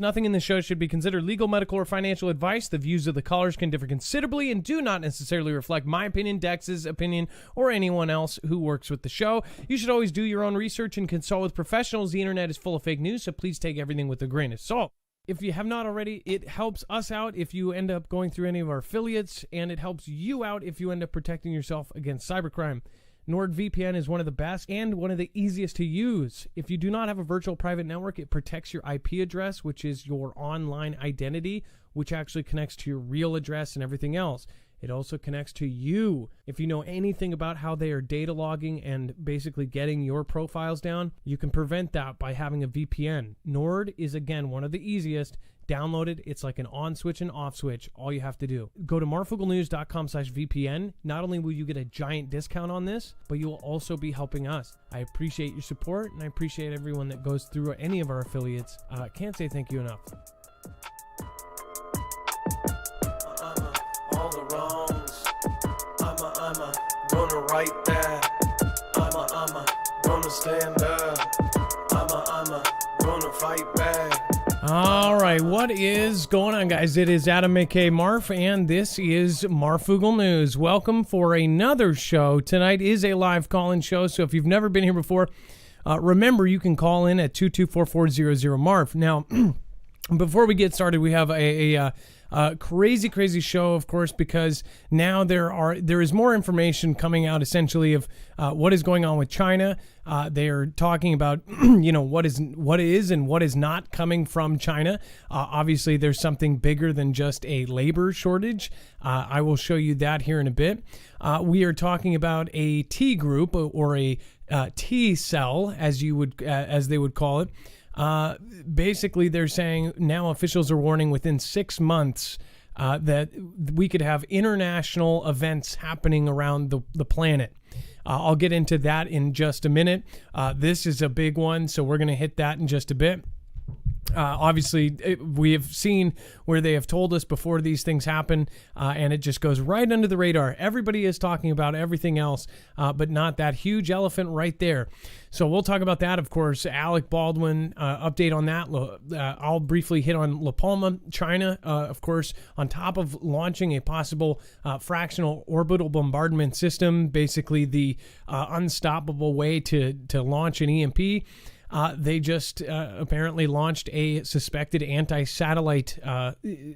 Nothing in this show should be considered legal, medical, or financial advice. The views of the callers can differ considerably and do not necessarily reflect my opinion, Dex's opinion, or anyone else who works with the show. You should always do your own research and consult with professionals. The internet is full of fake news, so please take everything with a grain of salt. If you have not already, it helps us out if you end up going through any of our affiliates, and it helps you out if you end up protecting yourself against cybercrime. NordVPN is one of the best and one of the easiest to use. If you do not have a virtual private network, it protects your IP address, which is your online identity, which actually connects to your real address and everything else. It also connects to you. If you know anything about how they are data logging and basically getting your profiles down, you can prevent that by having a VPN. Nord is, again, one of the easiest. Download it. It's like an on switch and off switch. All you have to do. Go to marfooglenews.com/VPN. Not only will you get a giant discount on this, but you will also be helping us. I appreciate your support, and I appreciate everyone that goes through any of our affiliates. Can't say thank you enough. All the wrongs. I'm gonna right that. I'm gonna stand up. I'm gonna fight back. All right, what is going on, guys? It is Adam, aka Marf, and this is Marfoogle News. Welcome for another show. Tonight is a live call-in show, so if you've never been here before, remember you can call in at 224-400-MARF. Now, before we get started, we have a crazy show, of course, because now there is more information coming out essentially of what is going on with China. They are talking about what is and what is not coming from China. Obviously, there's something bigger than just a labor shortage. I will show you that here in a bit. We are talking about a T group or a T cell, as they would call it. Basically, they're saying now officials are warning within 6 months that we could have international events happening around the planet. I'll get into that in just a minute. This is a big one, so we're going to hit that in just a bit. Obviously, we have seen where they have told us before these things happen, and it just goes right under the radar. Everybody is talking about everything else, but not that huge elephant right there. So we'll talk about that, of course. Alec Baldwin, update on that. I'll briefly hit on La Palma, China, of course, on top of launching a possible fractional orbital bombardment system, basically the unstoppable way to launch an EMP. They just apparently launched a suspected anti-satellite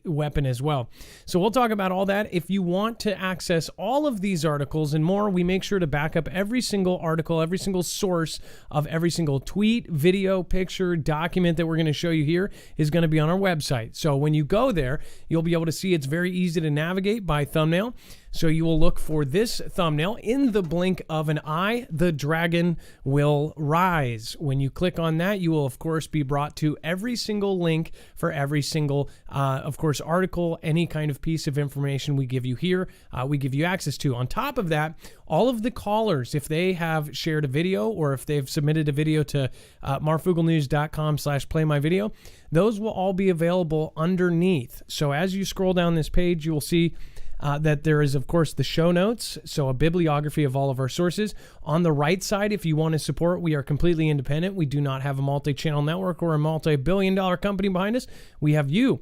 weapon as well. So we'll talk about all that. If you want to access all of these articles and more, we make sure to back up every single article, every single source of every single tweet, video, picture, document that we're going to show you here is going to be on our website. So when you go there, you'll be able to see it's very easy to navigate by thumbnail. So you will look for this thumbnail. In the blink of an eye, the dragon will rise. When you click on that, you will, of course, be brought to every single link for every single, of course, article, any kind of piece of information we give you here, we give you access to. On top of that, all of the callers, if they have shared a video or if they've submitted a video to marfooglenews.com/playmyvideo, those will all be available underneath. So as you scroll down this page, you will see that there is, of course, the show notes, so a bibliography of all of our sources. On the right side, if you want to support, we are completely independent. We do not have a multi-channel network or a multi-billion-dollar company behind us. We have you.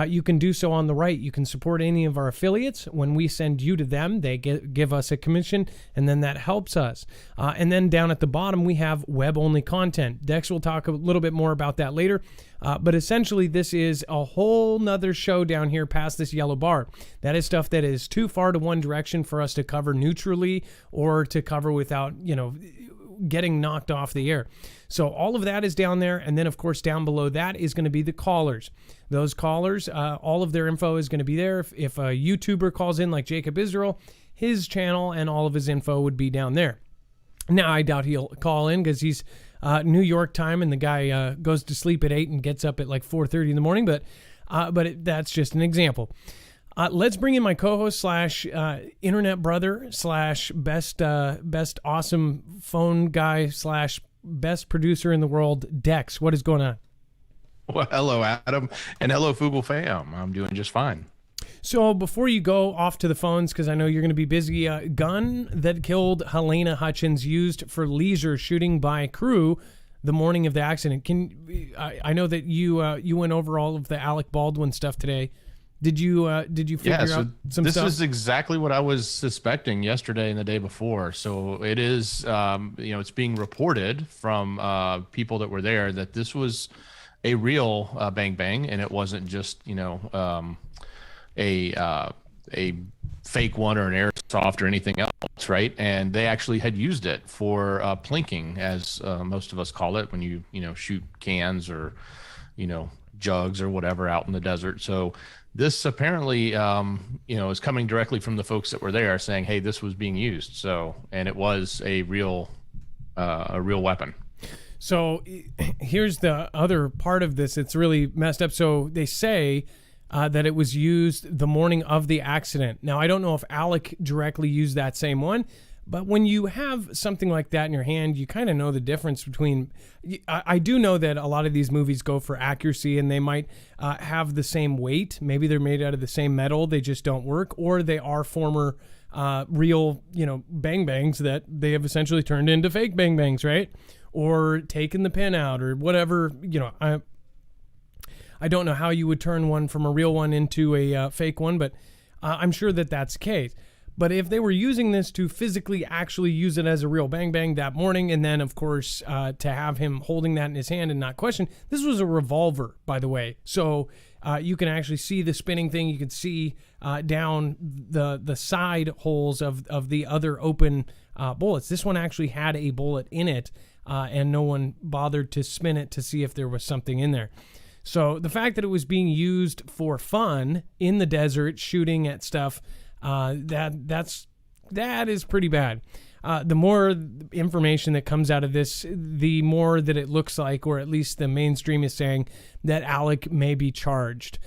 You can do so on the right. You can support any of our affiliates. When we send you to them, they give us a commission, and then that helps us. And then down at the bottom, we have web-only content. Dex will talk a little bit more about that later. But essentially, this is a whole nother show down here past this yellow bar. That is stuff that is too far to one direction for us to cover neutrally or to cover without, getting knocked off the air. So all of that is down there. And then, of course, down below that is going to be the callers. Those callers, all of their info is going to be there. If a YouTuber calls in like Jacob Israel, his channel and all of his info would be down there. Now, I doubt he'll call in because he's New York time and the guy goes to sleep at 8 and gets up at like 4:30 in the morning. But that's just an example. Let's bring in my co-host / internet brother / best awesome phone guy / best producer in the world, Dex. What is going on? Well, hello, Adam, and hello, Foogle fam. I'm doing just fine. So before you go off to the phones, because I know you're going to be busy, gun that killed Helena Hutchins used for leisure shooting by crew the morning of the accident. I know that you went over all of the Alec Baldwin stuff today. Did you figure out some this stuff? is exactly what I was suspecting yesterday and the day before. So it is, it's being reported from people that were there that this was a real bang bang, and it wasn't just a fake one or an airsoft or anything else, right? And they actually had used it for plinking, as most of us call it, when you shoot cans or jugs or whatever out in the desert. So this apparently is coming directly from the folks that were there, saying, hey, this was being used. So, and it was a real weapon. So here's the other part of this. It's really messed up. So they say that it was used the morning of the accident. Now, I don't know if Alec directly used that same one, but when you have something like that in your hand, you kind of know the difference between... I do know that a lot of these movies go for accuracy, and they might have the same weight. Maybe they're made out of the same metal, they just don't work, or they are former real, bang bangs that they have essentially turned into fake bang bangs, right? Or taken the pin out or whatever. I don't know how you would turn one from a real one into a fake one, but I'm sure that that's the case. But if they were using this to physically actually use it as a real bang bang that morning, and then, of course, to have him holding that in his hand and not question, this was a revolver, by the way. So you can actually see the spinning thing. You can see down the side holes of the other open bullets. This one actually had a bullet in it, and no one bothered to spin it to see if there was something in there. So the fact that it was being used for fun in the desert, shooting at stuff, that is pretty bad. The more information that comes out of this, the more that it looks like, or at least the mainstream is saying, that Alec may be charged.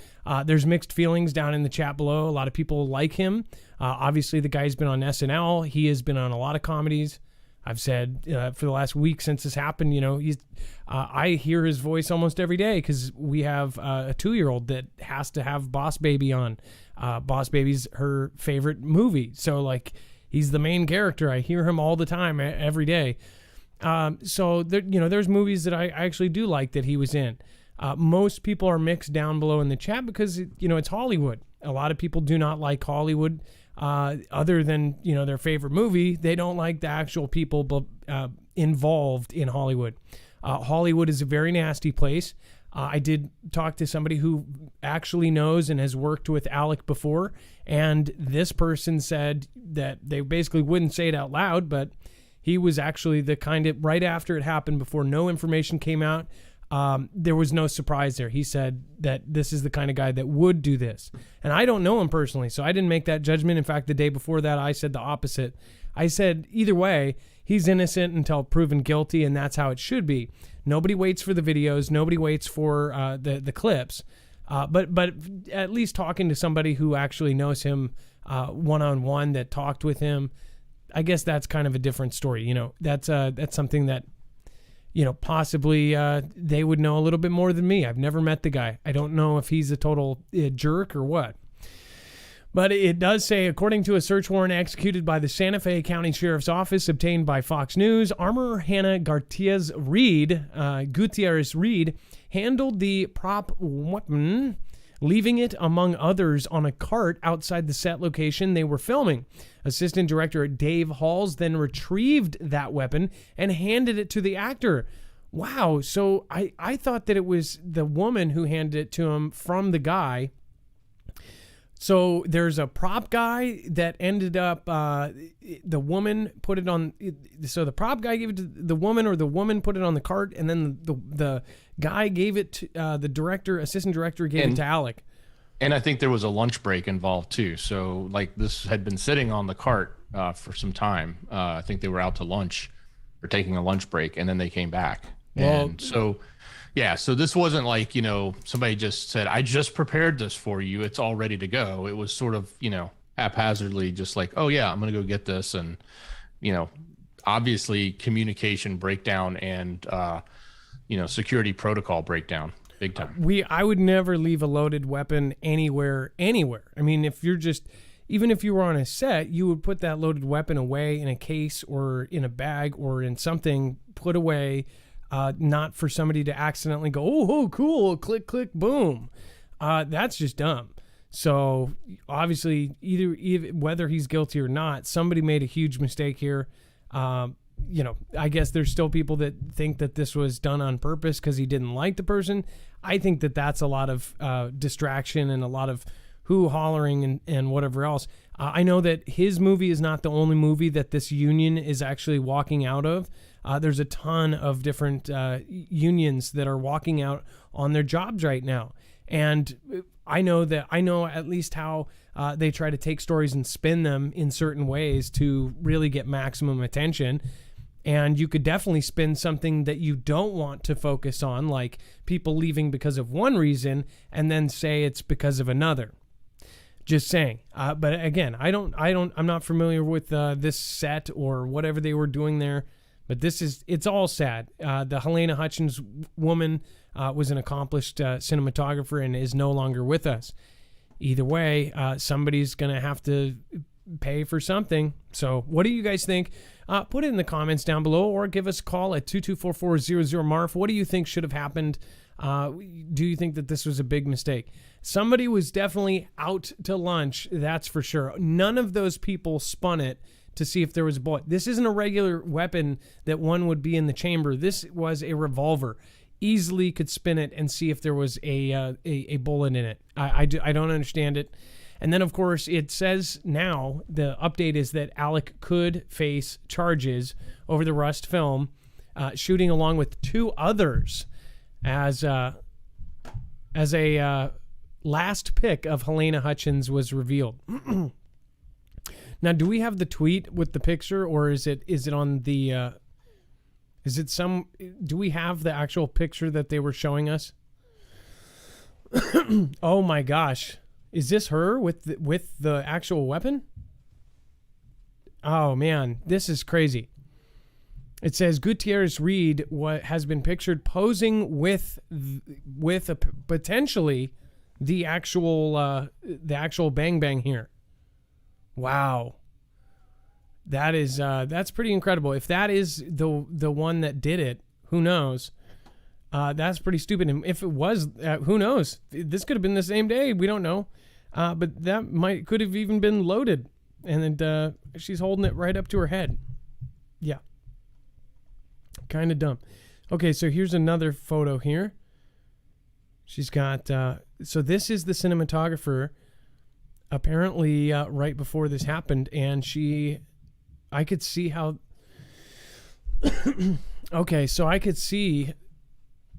There's mixed feelings down in the chat below. A lot of people like him. Obviously, the guy's been on SNL. He has been on a lot of comedies. I've said for the last week since this happened, I hear his voice almost every day because we have a 2-year-old that has to have Boss Baby on. Boss Baby's her favorite movie. So, he's the main character. I hear him all the time, every day. So, there's movies that I actually do like that he was in. Most people are mixed down below in the chat because, it's Hollywood. A lot of people do not like Hollywood. Other than their favorite movie, they don't like the actual people involved in Hollywood. Hollywood is a very nasty place. I did talk to somebody who actually knows and has worked with Alec before, and this person said that they basically wouldn't say it out loud, but he was actually the kind of, right after it happened, before no information came out, there was no surprise there. He said that this is the kind of guy that would do this. And I don't know him personally, so I didn't make that judgment. In fact, the day before that, I said the opposite. I said, either way, he's innocent until proven guilty, and that's how it should be. Nobody waits for the videos. Nobody waits for the clips. But at least talking to somebody who actually knows him one-on-one, that talked with him, I guess that's kind of a different story. That's something that possibly they would know a little bit more than me. I've never met the guy. I don't know if he's a total jerk or what. But it does say, according to a search warrant executed by the Santa Fe County Sheriff's Office, obtained by Fox News, Armor Hannah Gutierrez Reed handled the prop weapon, leaving it, among others, on a cart outside the set location they were filming. Assistant Director Dave Halls then retrieved that weapon and handed it to the actor. Wow, so I thought that it was the woman who handed it to him from the guy. So there's a prop guy that ended up, the woman put it on, so the prop guy gave it to the woman, or the woman put it on the cart, and then the guy gave it to the assistant director gave it to Alec. And I think there was a lunch break involved too. So this had been sitting on the cart for some time. I think they were out to lunch or taking a lunch break, and then they came back. And so this wasn't somebody just said, I just prepared this for you, it's all ready to go. It was sort of, haphazardly just oh yeah, I'm going to go get this. And, obviously communication breakdown and, security protocol breakdown, big time. I would never leave a loaded weapon anywhere. I mean, even if you were on a set, you would put that loaded weapon away in a case or in a bag or in something put away. not for somebody to accidentally go, oh, cool, click, click, boom. That's just dumb. So obviously, either whether he's guilty or not, somebody made a huge mistake here. I guess there's still people that think that this was done on purpose because he didn't like the person. I think that that's a lot of distraction and a lot of hollering and whatever else. I know that his movie is not the only movie that this union is actually walking out of. There's a ton of different unions that are walking out on their jobs right now. And I know at least how they try to take stories and spin them in certain ways to really get maximum attention. And you could definitely spin something that you don't want to focus on, like people leaving because of one reason, and then say it's because of another. Just saying. But again, I'm not familiar with this set or whatever they were doing there. But it's all sad. The Helena Hutchins woman was an accomplished cinematographer and is no longer with us. Either way, somebody's going to have to pay for something. So what do you guys think? Put it in the comments down below or give us a call at 224-400-MARF. What do you think should have happened? Do you think that this was a big mistake? Somebody was definitely out to lunch, that's for sure. None of those people spun it to see if there was a bullet. This isn't a regular weapon that one would be in the chamber. This was a revolver. Easily could spin it and see if there was a bullet in it. I don't understand it. And then, of course, it says now, the update is that Alec could face charges over the Rust film, shooting along with two others as a last pick of Helena Hutchins was revealed. Now, do we have the tweet with the picture, or is it on the do we have the actual picture that they were showing us? Oh my gosh. Is this her with the actual weapon? Oh man, this is crazy. It says Gutierrez Reed has been pictured posing with potentially the actual bang bang here. Wow. That's pretty incredible. If that is the one that did it, who knows? That's pretty stupid. And if it was, who knows? This could have been the same day. We don't know. But that could have even been loaded. And then she's holding it right up to her head. Yeah. Kind of dumb. Okay, so here's another photo here. She's got, so this is the cinematographer apparently right before this happened. And I could see how, okay, so I could see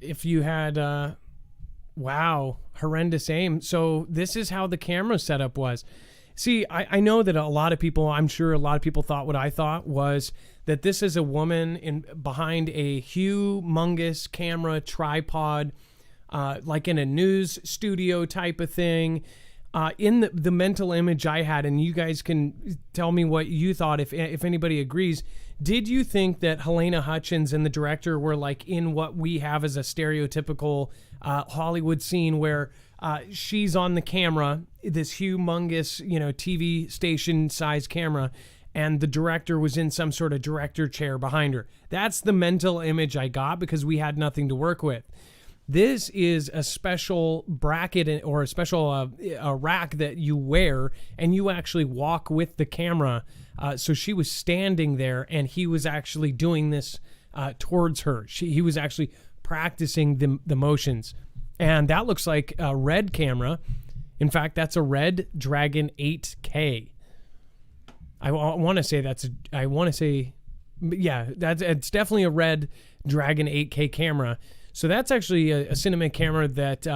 if you had, wow, horrendous aim. So this is how the camera setup was. See, I know that I'm sure a lot of people thought what I thought was that this is a woman behind a humongous camera tripod, like in a news studio type of thing. In the mental image I had, and you guys can tell me what you thought if anybody agrees. Did you think that Helena Hutchins and the director were like in what we have as a stereotypical Hollywood scene where she's on the camera, this humongous, TV station size camera, and the director was in some sort of director chair behind her? That's the mental image I got because we had nothing to work with. This is a special bracket or a special a rack that you wear, and you actually walk with the camera. So she was standing there, and he was actually doing this towards her. He was actually practicing the motions. And that looks like a Red camera. In fact, that's a Red Dragon 8K. It's definitely a Red Dragon 8K camera. So that's actually a cinema camera that,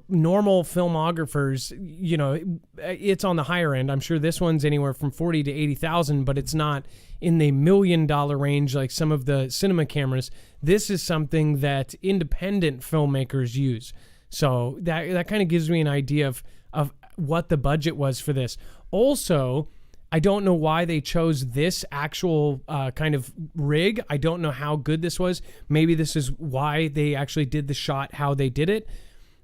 normal filmographers, it's on the higher end. I'm sure this one's anywhere from 40 to 80,000, but it's not in the $1 million range like some of the cinema cameras. This is something that independent filmmakers use. So that kind of gives me an idea of what the budget was for this. Also, I don't know why they chose this actual kind of rig. I don't know how good this was. Maybe this is why they actually did the shot how they did it.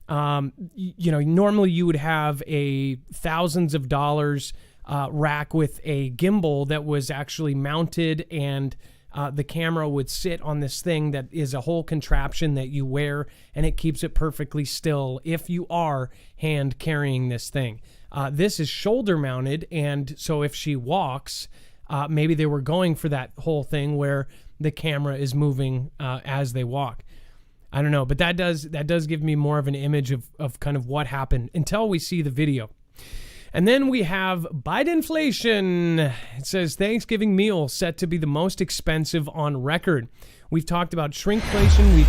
Normally you would have a thousands of dollars rack with a gimbal that was actually mounted and the camera would sit on this thing that is a whole contraption that you wear, and it keeps it perfectly still if you are hand carrying this thing. This is shoulder mounted, and so if she walks, maybe they were going for that whole thing where the camera is moving as they walk. I don't know, but that does give me more of an image of kind of what happened until we see the video. And then we have Bidenflation. It says Thanksgiving meal set to be the most expensive on record. We've talked about shrinkflation.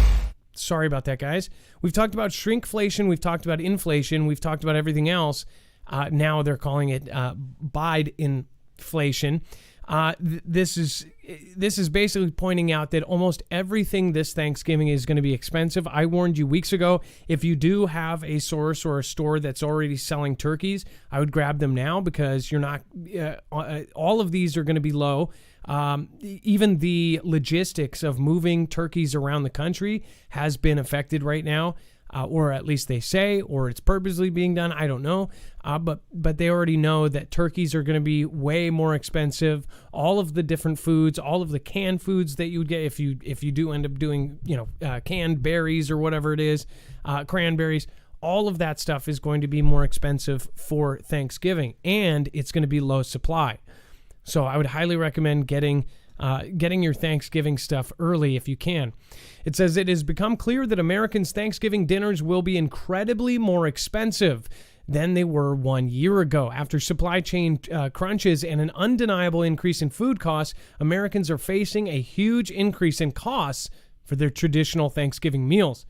Sorry about that, guys. We've talked about shrinkflation. We've talked about inflation. We've talked about everything else. Now they're calling it Bidenflation. This is basically pointing out that almost everything this Thanksgiving is going to be expensive. I warned you weeks ago, if you do have a source or a store that's already selling turkeys, I would grab them now because you're not, all of these are going to be low. Even the logistics of moving turkeys around the country has been affected right now. Or at least they say, or it's purposely being done. I don't know. But they already know that turkeys are going to be way more expensive. All of the different foods, all of the canned foods that you would get if you do end up doing, canned berries or whatever it is, cranberries, all of that stuff is going to be more expensive for Thanksgiving, and it's going to be low supply. So I would highly recommend getting your Thanksgiving stuff early if you can. It says it has become clear that Americans' Thanksgiving dinners will be incredibly more expensive than they were 1 year ago. After supply chain crunches and an undeniable increase in food costs, Americans are facing a huge increase in costs for their traditional Thanksgiving meals.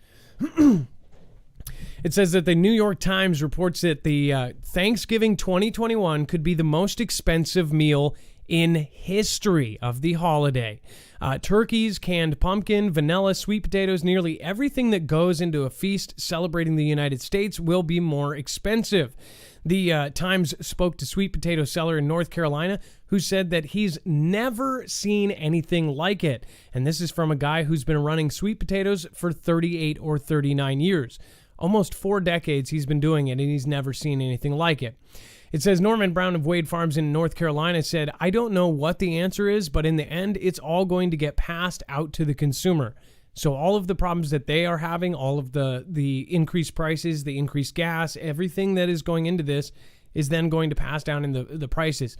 It says that the New York Times reports that the Thanksgiving 2021 could be the most expensive meal in history of the holiday. Turkeys, canned pumpkin, vanilla, sweet potatoes, nearly everything that goes into a feast celebrating the United States will be more expensive. The Times spoke to sweet potato seller in North Carolina who said that he's never seen anything like it. And this is from a guy who's been running sweet potatoes for 38 or 39 years. Almost 4 decades he's been doing it, and he's never seen anything like it. It says Norman Brown of Wade Farms in North Carolina said, "I don't know what the answer is, but in the end, it's all going to get passed out to the consumer." So all of the problems that they are having, all of the increased prices, the increased gas, everything that is going into this is then going to pass down in the prices.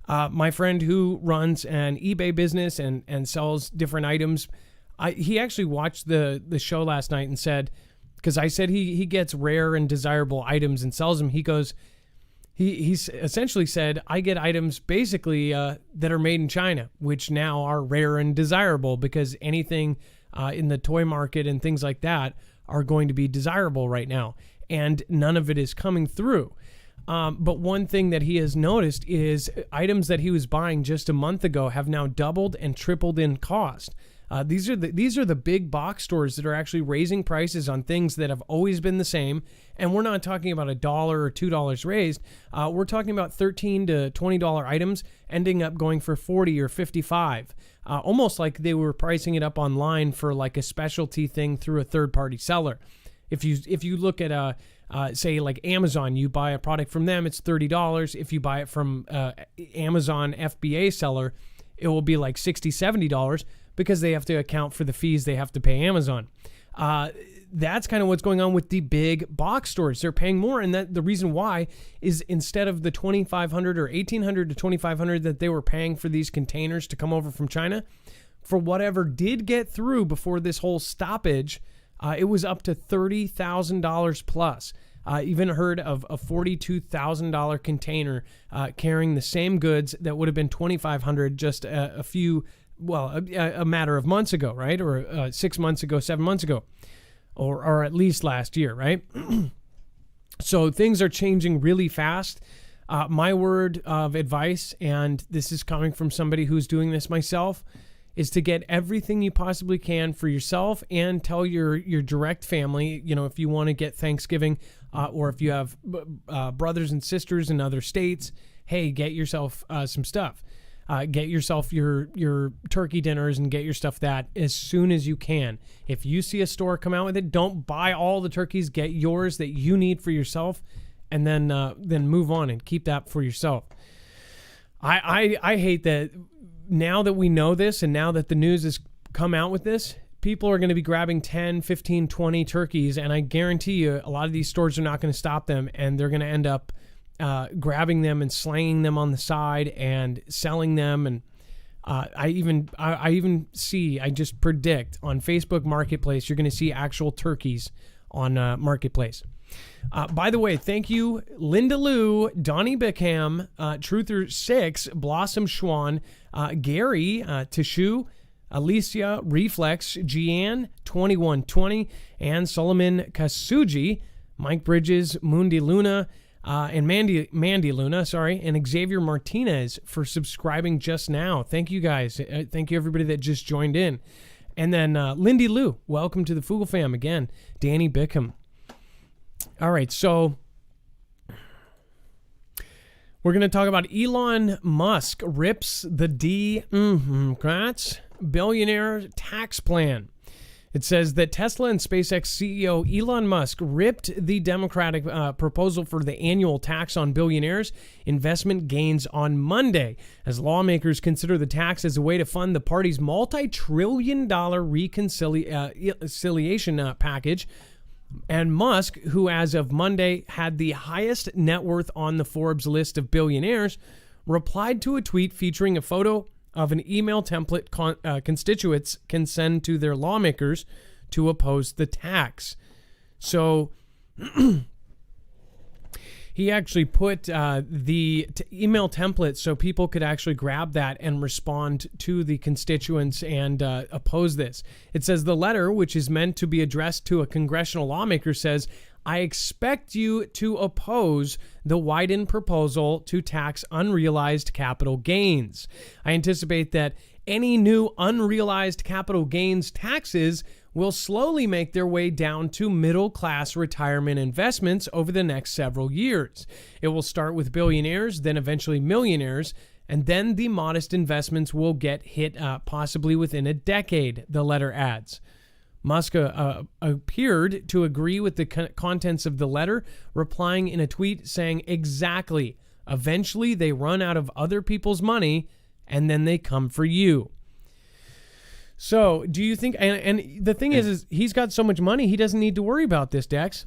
My friend who runs an eBay business and sells different items, he actually watched the show last night and said, because I said he gets rare and desirable items and sells them, he goes, He essentially said, I get items basically that are made in China, which now are rare and desirable because anything in the toy market and things like that are going to be desirable right now. And none of it is coming through. But one thing that he has noticed is items that he was buying just a month ago have now doubled and tripled in cost. These are the big box stores that are actually raising prices on things that have always been the same. And we're not talking about $1 or $2 raised. We're talking about $13 to $20 items ending up going for $40 or $55. Almost like they were pricing it up online for like a specialty thing through a third-party seller. If you look at say like Amazon, you buy a product from them, it's $30. If you buy it from Amazon FBA seller, it will be like $60, $70 because they have to account for the fees they have to pay Amazon. That's kind of what's going on with the big box stores. They're paying more, and that the reason why is instead of the $2,500 or $1,800 to $2,500 that they were paying for these containers to come over from China, for whatever did get through before this whole stoppage, it was up to $30,000 plus. Even heard of a $42,000 container carrying the same goods that would have been $2,500 just a matter of months ago, right? Or 6 months ago, 7 months ago, or at least last year, right? So things are changing really fast. My word of advice, and this is coming from somebody who's doing this myself, is to get everything you possibly can for yourself and tell your direct family, if you want to get Thanksgiving or if you have brothers and sisters in other states, hey, get yourself some stuff. Get yourself your turkey dinners and get your stuff that as soon as you can. If you see a store come out with it, don't buy all the turkeys. Get yours that you need for yourself, and then move on and keep that for yourself. I hate that now that we know this, and now that the news has come out with this, people are going to be grabbing 10, 15, 20 turkeys, and I guarantee you a lot of these stores are not going to stop them, and they're going to end up grabbing them and slanging them on the side and selling them. And I just predict on Facebook Marketplace, you're going to see actual turkeys on Marketplace. By the way, thank you, Linda Lou, Donnie Bickham, Truther6, Blossom Schwan, Gary, Tishu, Alicia, Reflex, Gianne, 2120, and Solomon Kasuji, Mike Bridges, Mundi Luna, and Mandy Luna, and Xavier Martinez for subscribing just now. Thank you guys. Thank you everybody that just joined in. And then Lindy Lou, welcome to the Foogle fam again. Danny Bickham. All right, so we're going to talk about Elon Musk rips the Democrats billionaire tax plan. It says that Tesla and SpaceX CEO Elon Musk ripped the Democratic proposal for the annual tax on billionaires' investment gains on Monday, as lawmakers consider the tax as a way to fund the party's multi-trillion-dollar reconciliation package. And Musk, who as of Monday had the highest net worth on the Forbes list of billionaires, replied to a tweet featuring a photo of an email template constituents can send to their lawmakers to oppose the tax. So he actually put the email template so people could actually grab that and respond to the constituents and oppose this. It says the letter, which is meant to be addressed to a congressional lawmaker, says, I expect you to oppose the Wyden proposal to tax unrealized capital gains. I anticipate that any new unrealized capital gains taxes will slowly make their way down to middle-class retirement investments over the next several years. It will start with billionaires, then eventually millionaires, and then the modest investments will get hit possibly within a decade, the letter adds. Musk appeared to agree with the contents of the letter, replying in a tweet saying, exactly, eventually they run out of other people's money and then they come for you. So do you think, and the thing is he's got so much money, he doesn't need to worry about this, Dex.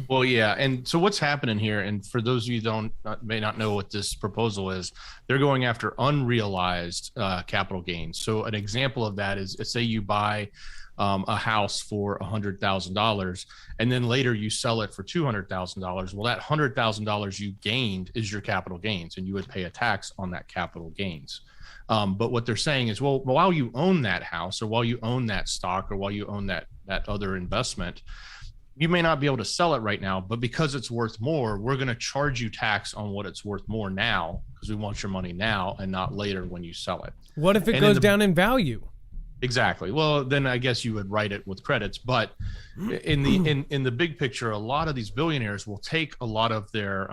Well, yeah. And so what's happening here, and for those of you who may not know what this proposal is, they're going after unrealized capital gains. So an example of that is, say you buy a house for $100,000 and then later you sell it for $200,000. Well, that $100,000 you gained is your capital gains, and you would pay a tax on that capital gains. But what they're saying is, well, while you own that house, or while you own that stock, or while you own that other investment, you may not be able to sell it right now, but because it's worth more, we're going to charge you tax on what it's worth more now, because we want your money now and not later when you sell it. What if it goes down in value? Exactly. Well, then I guess you would write it with credits. But in the big picture, a lot of these billionaires will take a lot of their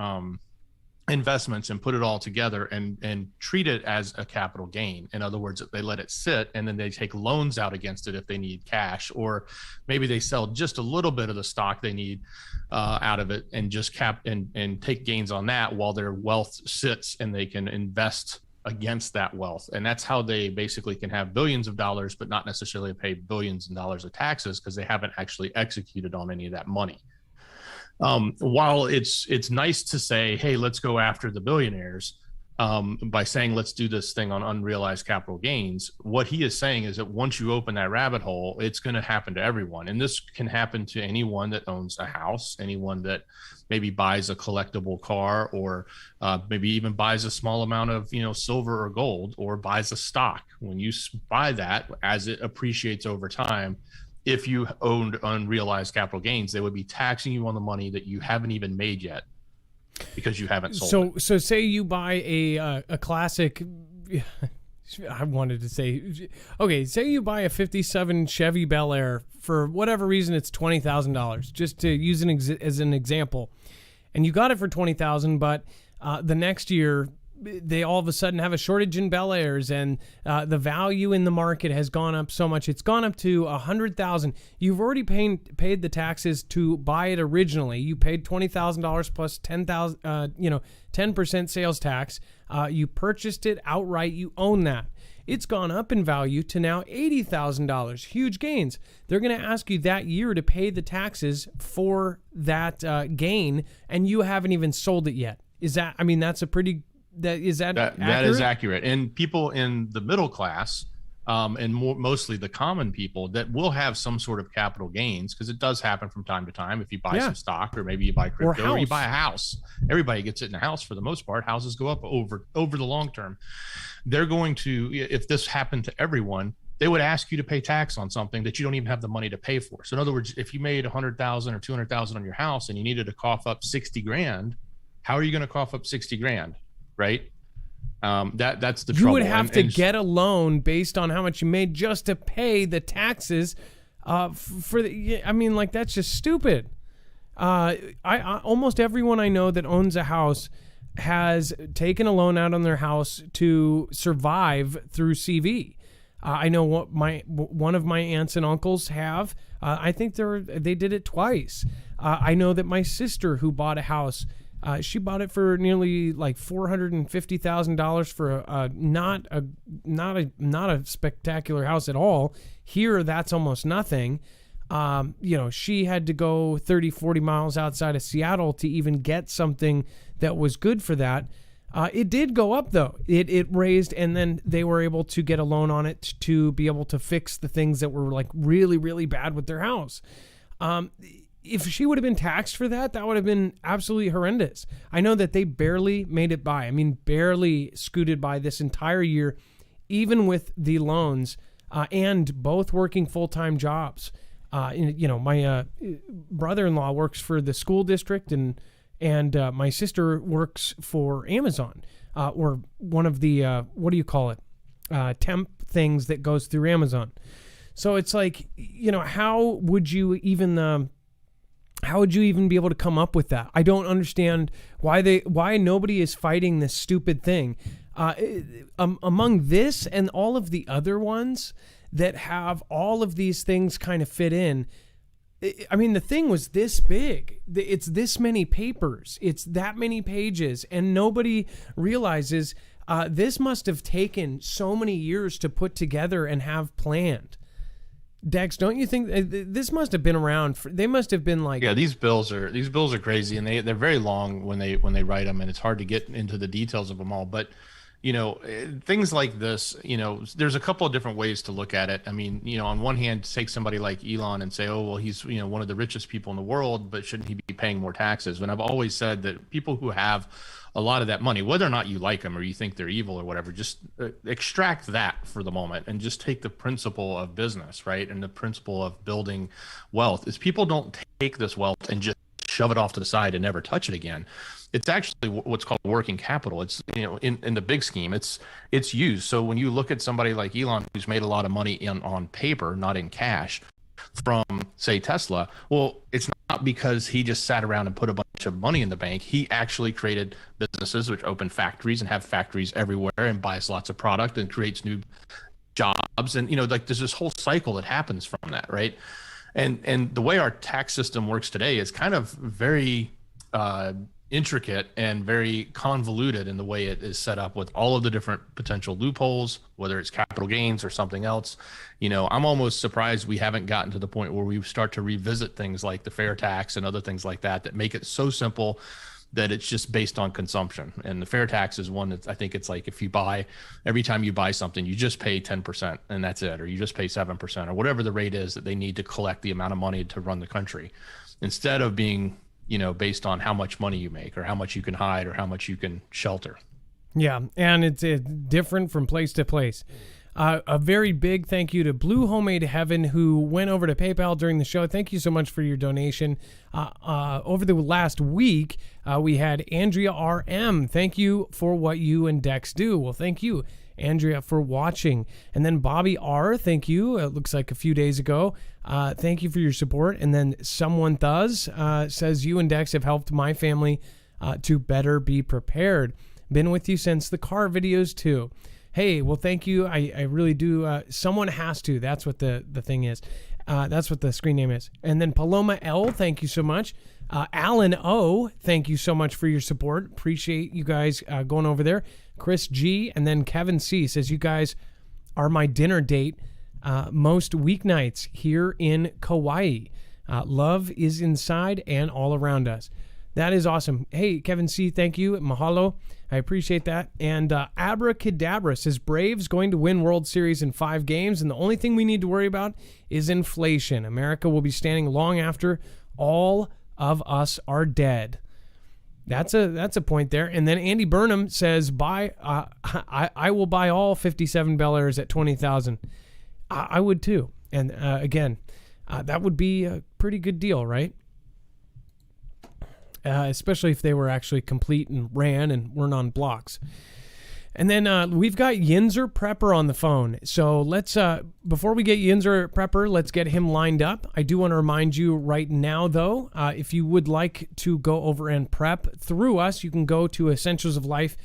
investments and put it all together and treat it as a capital gain. In other words, they let it sit and then they take loans out against it if they need cash, or maybe they sell just a little bit of the stock they need out of it and just and take gains on that while their wealth sits, and they can invest against that wealth. And that's how they basically can have billions of dollars, but not necessarily pay billions of dollars of taxes, because they haven't actually executed on any of that money. While it's nice to say, hey, let's go after the billionaires by saying, let's do this thing on unrealized capital gains, what he is saying is that once you open that rabbit hole, it's going to happen to everyone. And this can happen to anyone that owns a house, anyone that maybe buys a collectible car, or maybe even buys a small amount of, silver or gold, or buys a stock. When you buy that, as it appreciates over time, if you owned unrealized capital gains, they would be taxing you on the money that you haven't even made yet, because you haven't sold it. So say you buy a classic, I wanted to say, okay, say you buy a 57 Chevy Bel Air for whatever reason, it's $20,000, just to use as an example. And you got it for $20,000, but the next year, they all of a sudden have a shortage in Bel Airs, and the value in the market has gone up so much. It's gone up to $100,000. You've already paid the taxes to buy it originally. You paid $20,000 plus 10% sales tax. You purchased it outright. You own that. it's gone up in value to now $80,000. Huge gains. They're going to ask you that year to pay the taxes for that gain, and you haven't even sold it yet. Is that, I mean, that's a pretty, that is accurate? That is accurate. And people in the middle class, and mostly the common people that will have some sort of capital gains, because it does happen from time to time. If you buy some stock, or maybe you buy crypto, or you buy a house, everybody gets it in a house for the most part. Houses go up over the long term. They're going to, if this happened to everyone, they would ask you to pay tax on something that you don't even have the money to pay for. So in other words, if you made 100,000 or 200,000 on your house and you needed to cough up 60 grand, how are you going to cough up 60 grand? Right? That's the trouble. You would have to get a loan based on how much you made just to pay the taxes for the, I mean, like, that's just stupid. I almost everyone I know that owns a house has taken a loan out on their house to survive through CV. I know what one of my aunts and uncles have. I think they did it twice. I know that my sister, who bought a house, she bought it for nearly like $450,000 for not a spectacular house at all. Here, that's almost nothing. She had to go 30, 40 miles outside of Seattle to even get something that was good for that. It did go up though. It raised, and then they were able to get a loan on it to be able to fix the things that were like really, really bad with their house. If she would have been taxed for that, that would have been absolutely horrendous. I know that they barely made it by. I mean, barely scooted by this entire year, even with the loans, and both working full-time jobs. My brother-in-law works for the school district, and my sister works for Amazon, or one of the, what do you call it? Temp things that goes through Amazon. So it's like, how would you even be able to come up with that? I don't understand why nobody is fighting this stupid thing. Among this and all of the other ones that have all of these things kind of fit in, I mean, the thing was this big. It's this many papers. It's that many pages, and nobody realizes this must have taken so many years to put together and have planned. Dex, don't you think this must have been around? They must have been like, yeah, these bills are crazy, and they're very long when they write them, and it's hard to get into the details of them all. But things like this, there's a couple of different ways to look at it. I mean, on one hand, take somebody like Elon and say, oh, well, he's one of the richest people in the world, but shouldn't he be paying more taxes? And I've always said that people who have a lot of that money, whether or not you like them or you think they're evil or whatever, just extract that for the moment and just take the principle of business, right? And the principle of building wealth is people don't take this wealth and just shove it off to the side and never touch it again. It's actually what's called working capital. It's, in the big scheme, it's used. So when you look at somebody like Elon, who's made a lot of money on paper, not in cash, from, say, Tesla, well, it's not because he just sat around and put a bunch of money in the bank. He actually created businesses which open factories and have factories everywhere and buys lots of product and creates new jobs. And, there's this whole cycle that happens from that, right? And the way our tax system works today is kind of very intricate and very convoluted in the way it is set up, with all of the different potential loopholes, whether it's capital gains or something else. I'm almost surprised we haven't gotten to the point where we start to revisit things like the fair tax and other things like that make it so simple that it's just based on consumption. And the fair tax is one that I think it's like, every time you buy something, you just pay 10% and that's it, or you just pay 7% or whatever the rate is that they need to collect the amount of money to run the country, instead of being based on how much money you make or how much you can hide or how much you can shelter. Yeah, and it's different from place to place. A very big thank you to Blue Homemade Heaven, who went over to PayPal during the show. Thank you so much for your donation. Over the last week, we had Andrea RM. Thank you for what you and Dex do. Well, thank you, Andrea, for watching. And then Bobby R, thank you. It looks like a few days ago. Thank you for your support. And then Someone Does says, you and Dex have helped my family to better be prepared. Been with you since the car videos too. Hey, well, thank you. I really do. Someone has to. That's what the thing is. That's what the screen name is. And then Paloma L, thank you so much. Alan O, thank you so much for your support. Appreciate you guys going over there. Chris G, and then Kevin C says, you guys are my dinner date most weeknights here in Kauai. Love is inside and all around us. That is awesome. Hey, Kevin C., thank you. Mahalo. I appreciate that. And Abracadabra says, Braves going to win World Series in 5 games, and the only thing we need to worry about is inflation. America will be standing long after all of us are dead. That's a point there. And then Andy Burnham says, I will buy all 57 Bel Airs at $20,000. I would too. And again, that would be a pretty good deal, right? Especially if they were actually complete and ran and weren't on blocks. And then we've got Yinzer Prepper on the phone. So let's, before we get Yinzer Prepper, let's get him lined up. I do want to remind you right now, though, if you would like to go over and prep through us, you can go to Essentials of Life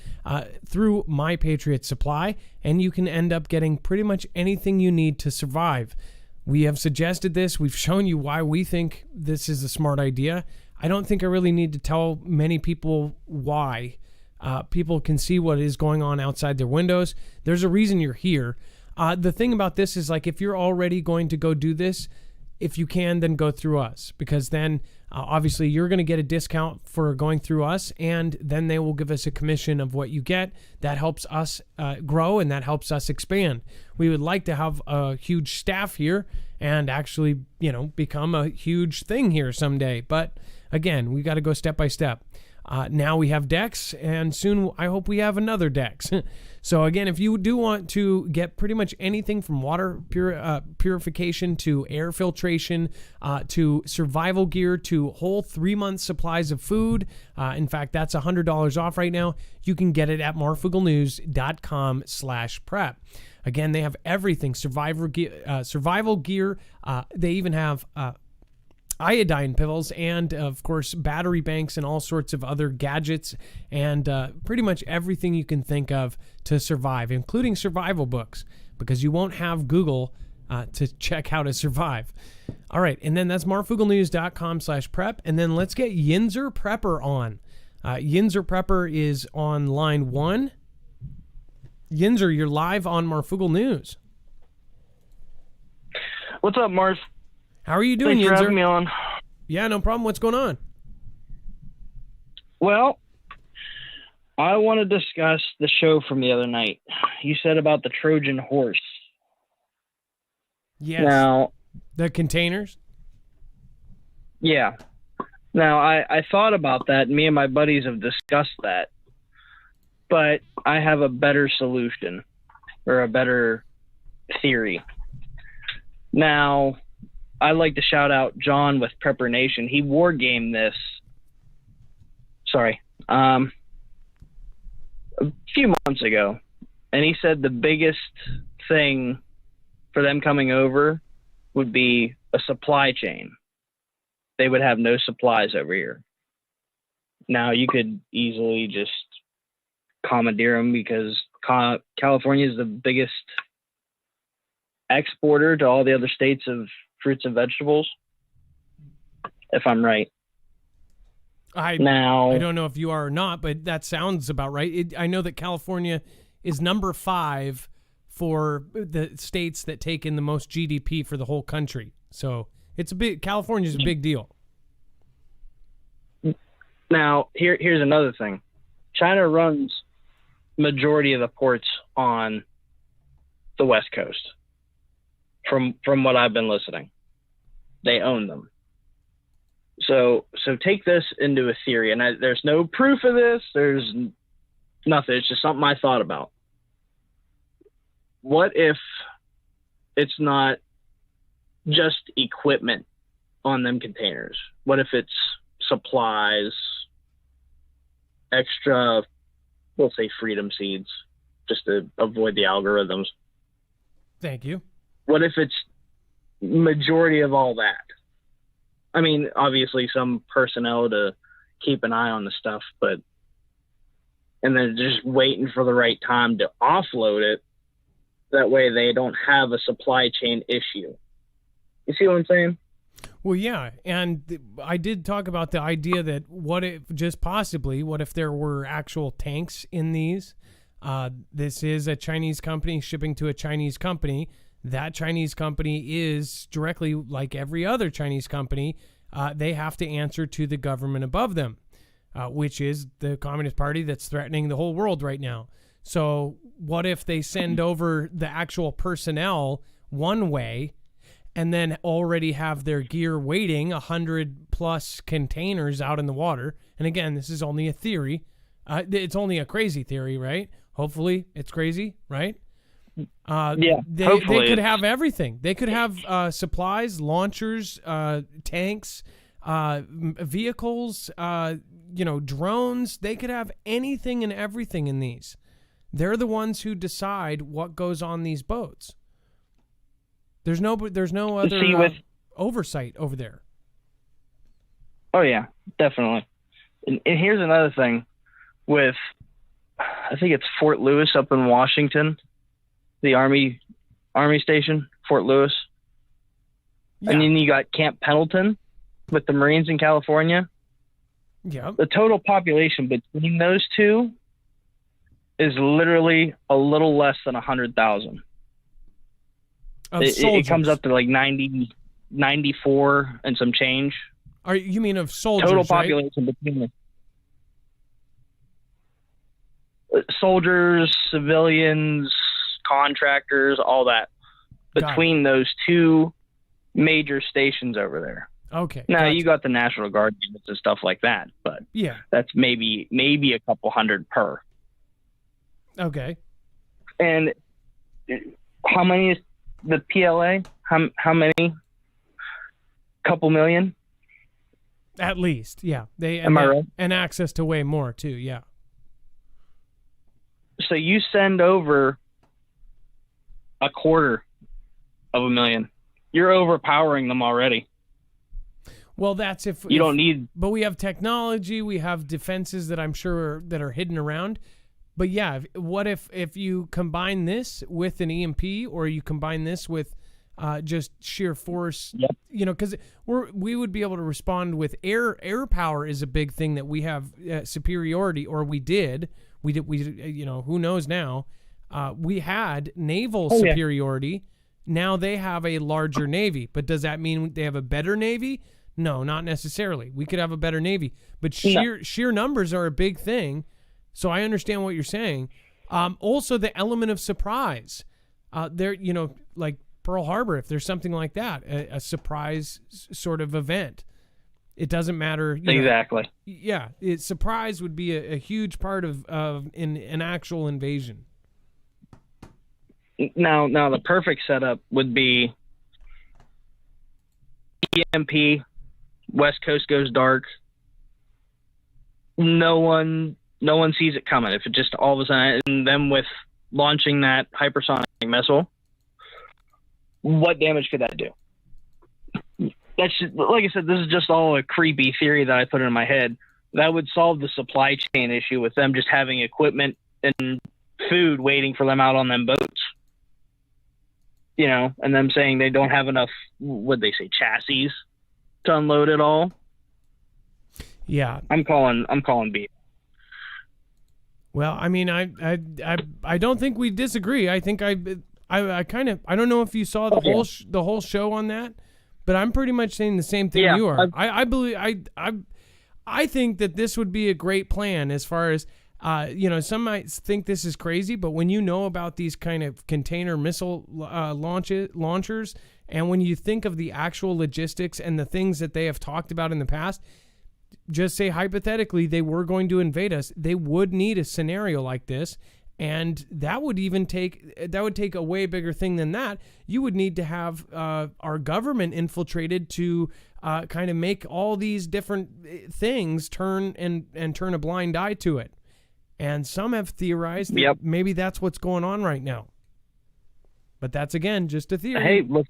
through My Patriot Supply, and you can end up getting pretty much anything you need to survive. We have suggested this. We've shown you why we think this is a smart idea. I don't think I really need to tell many people why. People can see what is going on outside their windows. There's a reason you're here. The thing about this is, like, if you're already going to go do this, if you can, then go through us, because then obviously you're going to get a discount for going through us, and then they will give us a commission of what you get. That helps us grow, and that helps us expand. We would like to have a huge staff here and actually, become a huge thing here someday. But again, we got to go step by step. Now we have Dex, and soon I hope we have another Dex. So again, if you do want to get pretty much anything from water purification to air filtration to survival gear to whole 3-month supplies of food, in fact, that's $100 off right now. You can get it at marfooglenews.com/prep. Again, they have everything, survival gear. They even have iodine pills and, of course, battery banks and all sorts of other gadgets and pretty much everything you can think of to survive, including survival books, because you won't have Google to check how to survive. All right, and then that's marfooglenews.com/prep, and then let's get Yinzer Prepper on. Yinzer Prepper is on line 1. Yinzer, you're live on Marfoogle News. What's up, Marf? How are you doing, Thanks for Yinzer? having me on. Yeah, no problem. What's going on? Well, I want to discuss the show from the other night. You said about the Trojan horse. Yes. Now, the containers? yeah. Now, I thought about that. Me and my buddies have discussed that. But I have a better solution, or a better theory. Now, I'd like to shout out John with Prepper Nation. He wargamed this. A few months ago. And he said the biggest thing for them coming over would be a supply chain. They would have no supplies over here. Now, you could easily just commandeer them because California is the biggest exporter to all the other states of fruits and vegetables, if I'm right. I don't know if you are or not, but that sounds about right. I know that California is number 5 for the states that take in the most GDP for the whole country. So California's a big deal. Now, here's another thing. China runs majority of the ports on the West Coast. From what I've been listening, they own them. So take this into a theory, and there's no proof of this. There's nothing. It's just something I thought about. What if it's not just equipment on them containers? What if it's supplies, extra, we'll say freedom seeds, just to avoid the algorithms? Thank you. What if it's majority of all that? I mean, obviously some personnel to keep an eye on the stuff, and then just waiting for the right time to offload it. That way they don't have a supply chain issue. You see what I'm saying? Well, yeah. And I did talk about the idea that what if there were actual tanks in these? This is a Chinese company shipping to a Chinese company. That Chinese company is directly like every other Chinese company. They have to answer to the government above them, which is the Communist Party that's threatening the whole world right now. So what if they send over the actual personnel one way and then already have their gear waiting 100+ containers out in the water? And again, this is only a theory. It's only a crazy theory, right? Hopefully it's crazy, right? They could have everything. They could have supplies, launchers, tanks, vehicles, drones. They could have anything and everything in these. They're the ones who decide what goes on these boats. There's no other oversight over there. Oh yeah, definitely. And here's another thing with, I think it's Fort Lewis up in Washington, the Army station, Fort Lewis. Yeah. And then you got Camp Pendleton with the Marines in California. Yeah. The total population between those two is literally a little less than 100,000. It comes up to like 90, 94 and some change. You mean of soldiers? Total population, right? Between the soldiers, civilians, contractors, all that, between those two major stations over there. Okay. Now you got the National Guard units and stuff like that, but yeah, that's maybe a couple hundred per. Okay. And how many is the PLA? How many? Couple million? At least, yeah. Am I right? And access to way more too, yeah. So you send over 250,000. You're overpowering them already. Well, that's if you don't need. But we have technology, we have defenses that I'm sure that are hidden around. But yeah, what if you combine this with an EMP, or you combine this with just sheer force? Yep. Because we would be able to respond with air. Air power is a big thing that we have superiority, or we did. Who knows now? We had naval superiority. Now they have a larger navy, but does that mean they have a better navy? No, not necessarily. We could have a better navy, but sheer numbers are a big thing. So I understand what you're saying. Also, the element of surprise. There, like Pearl Harbor, if there's something like that, a surprise sort of event. It doesn't matter. Exactly. Surprise would be a huge part of an actual invasion. Now the perfect setup would be EMP, West Coast goes dark. No one sees it coming. If it just all of a sudden, and then with launching that hypersonic missile, what damage could that do? That's just, like I said, this is just all a creepy theory that I put in my head. That would solve the supply chain issue with them just having equipment and food waiting for them out on them boats. And them saying they don't have enough, what'd they say, chassis to unload it all. Yeah. I'm calling B. Well, I mean, I don't think we disagree. I think I kind of, I don't know if you saw the whole show on that, but I'm pretty much saying the same thing you are. I believe I think that this would be a great plan as far as some might think this is crazy, but when you know about these kind of container missile launchers, and when you think of the actual logistics and the things that they have talked about in the past, just say hypothetically they were going to invade us, they would need a scenario like this. And that would take a way bigger thing than that. You would need to have our government infiltrated to kind of make all these different things turn a blind eye to it. And some have theorized that maybe that's what's going on right now. But that's, again, just a theory. Hey, look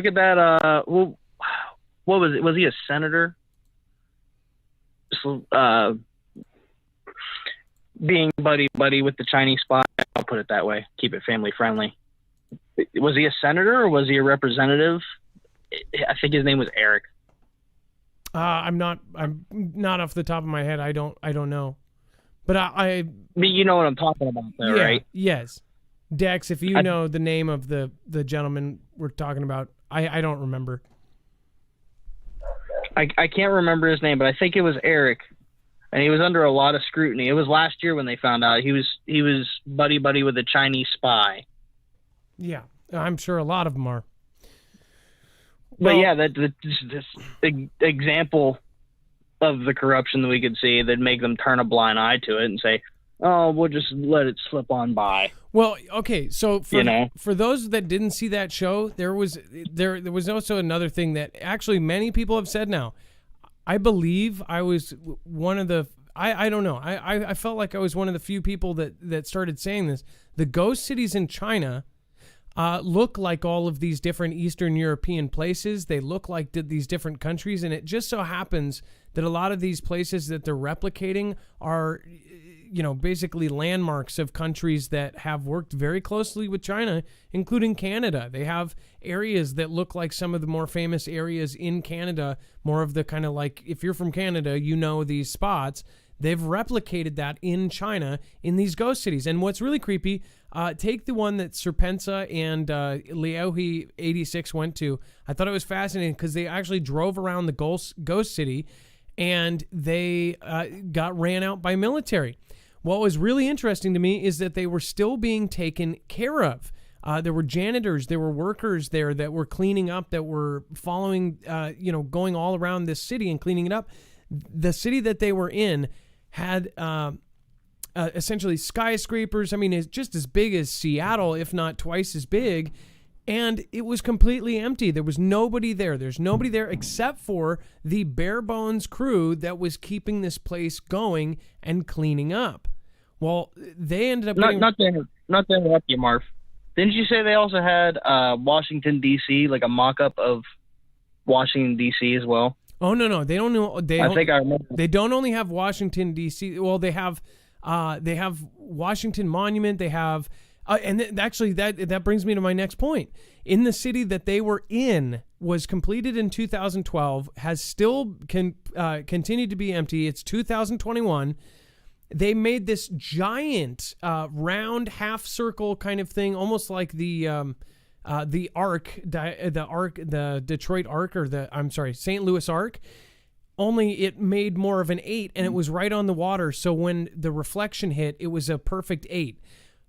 at that. What was it? Was he a senator? Being buddy with the Chinese spy. I'll put it that way. Keep it family friendly. Was he a senator or was he a representative? I think his name was Eric. I'm not off the top of my head. I don't know. But I But you know what I'm talking about there, yeah, right? yes. Dex, if you know the name of the gentleman we're talking about, I don't remember. I can't remember his name, but I think it was Eric, and he was under a lot of scrutiny. It was last year when they found out he was buddy with a Chinese spy. Yeah, I'm sure a lot of them are. But yeah, this example of the corruption that we could see that make them turn a blind eye to it and say, "Oh, we'll just let it slip on by." Well, okay, so for those that didn't see that show, there was also another thing that actually many people have said now. I believe I was one of the I don't know. I felt like I was one of the few people that started saying this. The ghost cities in China look like all of these different Eastern European places. They look like these different countries, and it just so happens that a lot of these places that they're replicating are, basically landmarks of countries that have worked very closely with China, including Canada. They have areas that look like some of the more famous areas in Canada, more of the kind of like, if you're from Canada, you know these spots. They've replicated that in China in these ghost cities. And what's really creepy, take the one that Serpensa and Liaohe 86 went to. I thought it was fascinating because they actually drove around the ghost city and they got ran out by military. What was really interesting to me is that they were still being taken care of. There were janitors, there were workers there that were cleaning up, that were following, going all around this city and cleaning it up. The city that they were in had essentially skyscrapers. I mean, it's just as big as Seattle, if not twice as big. And it was completely empty. There was nobody there. There's nobody there except for the bare bones crew that was keeping this place going and cleaning up. Well, they ended up not to interrupt you, Marv. Didn't you say they also had Washington D.C., like a mock-up of Washington D.C. as well? Oh no, they don't know. I think I remember. They don't only have Washington D.C. Well, they have Washington Monument. They have, actually that brings me to my next point. In the city that they were in was completed in 2012, has still continued to be empty. It's 2021. They made this giant round half circle kind of thing, almost like the Arc, the Detroit Arc, or St. Louis Arc. Only it made more of an 8, and it was right on the water. So when the reflection hit, it was a perfect 8.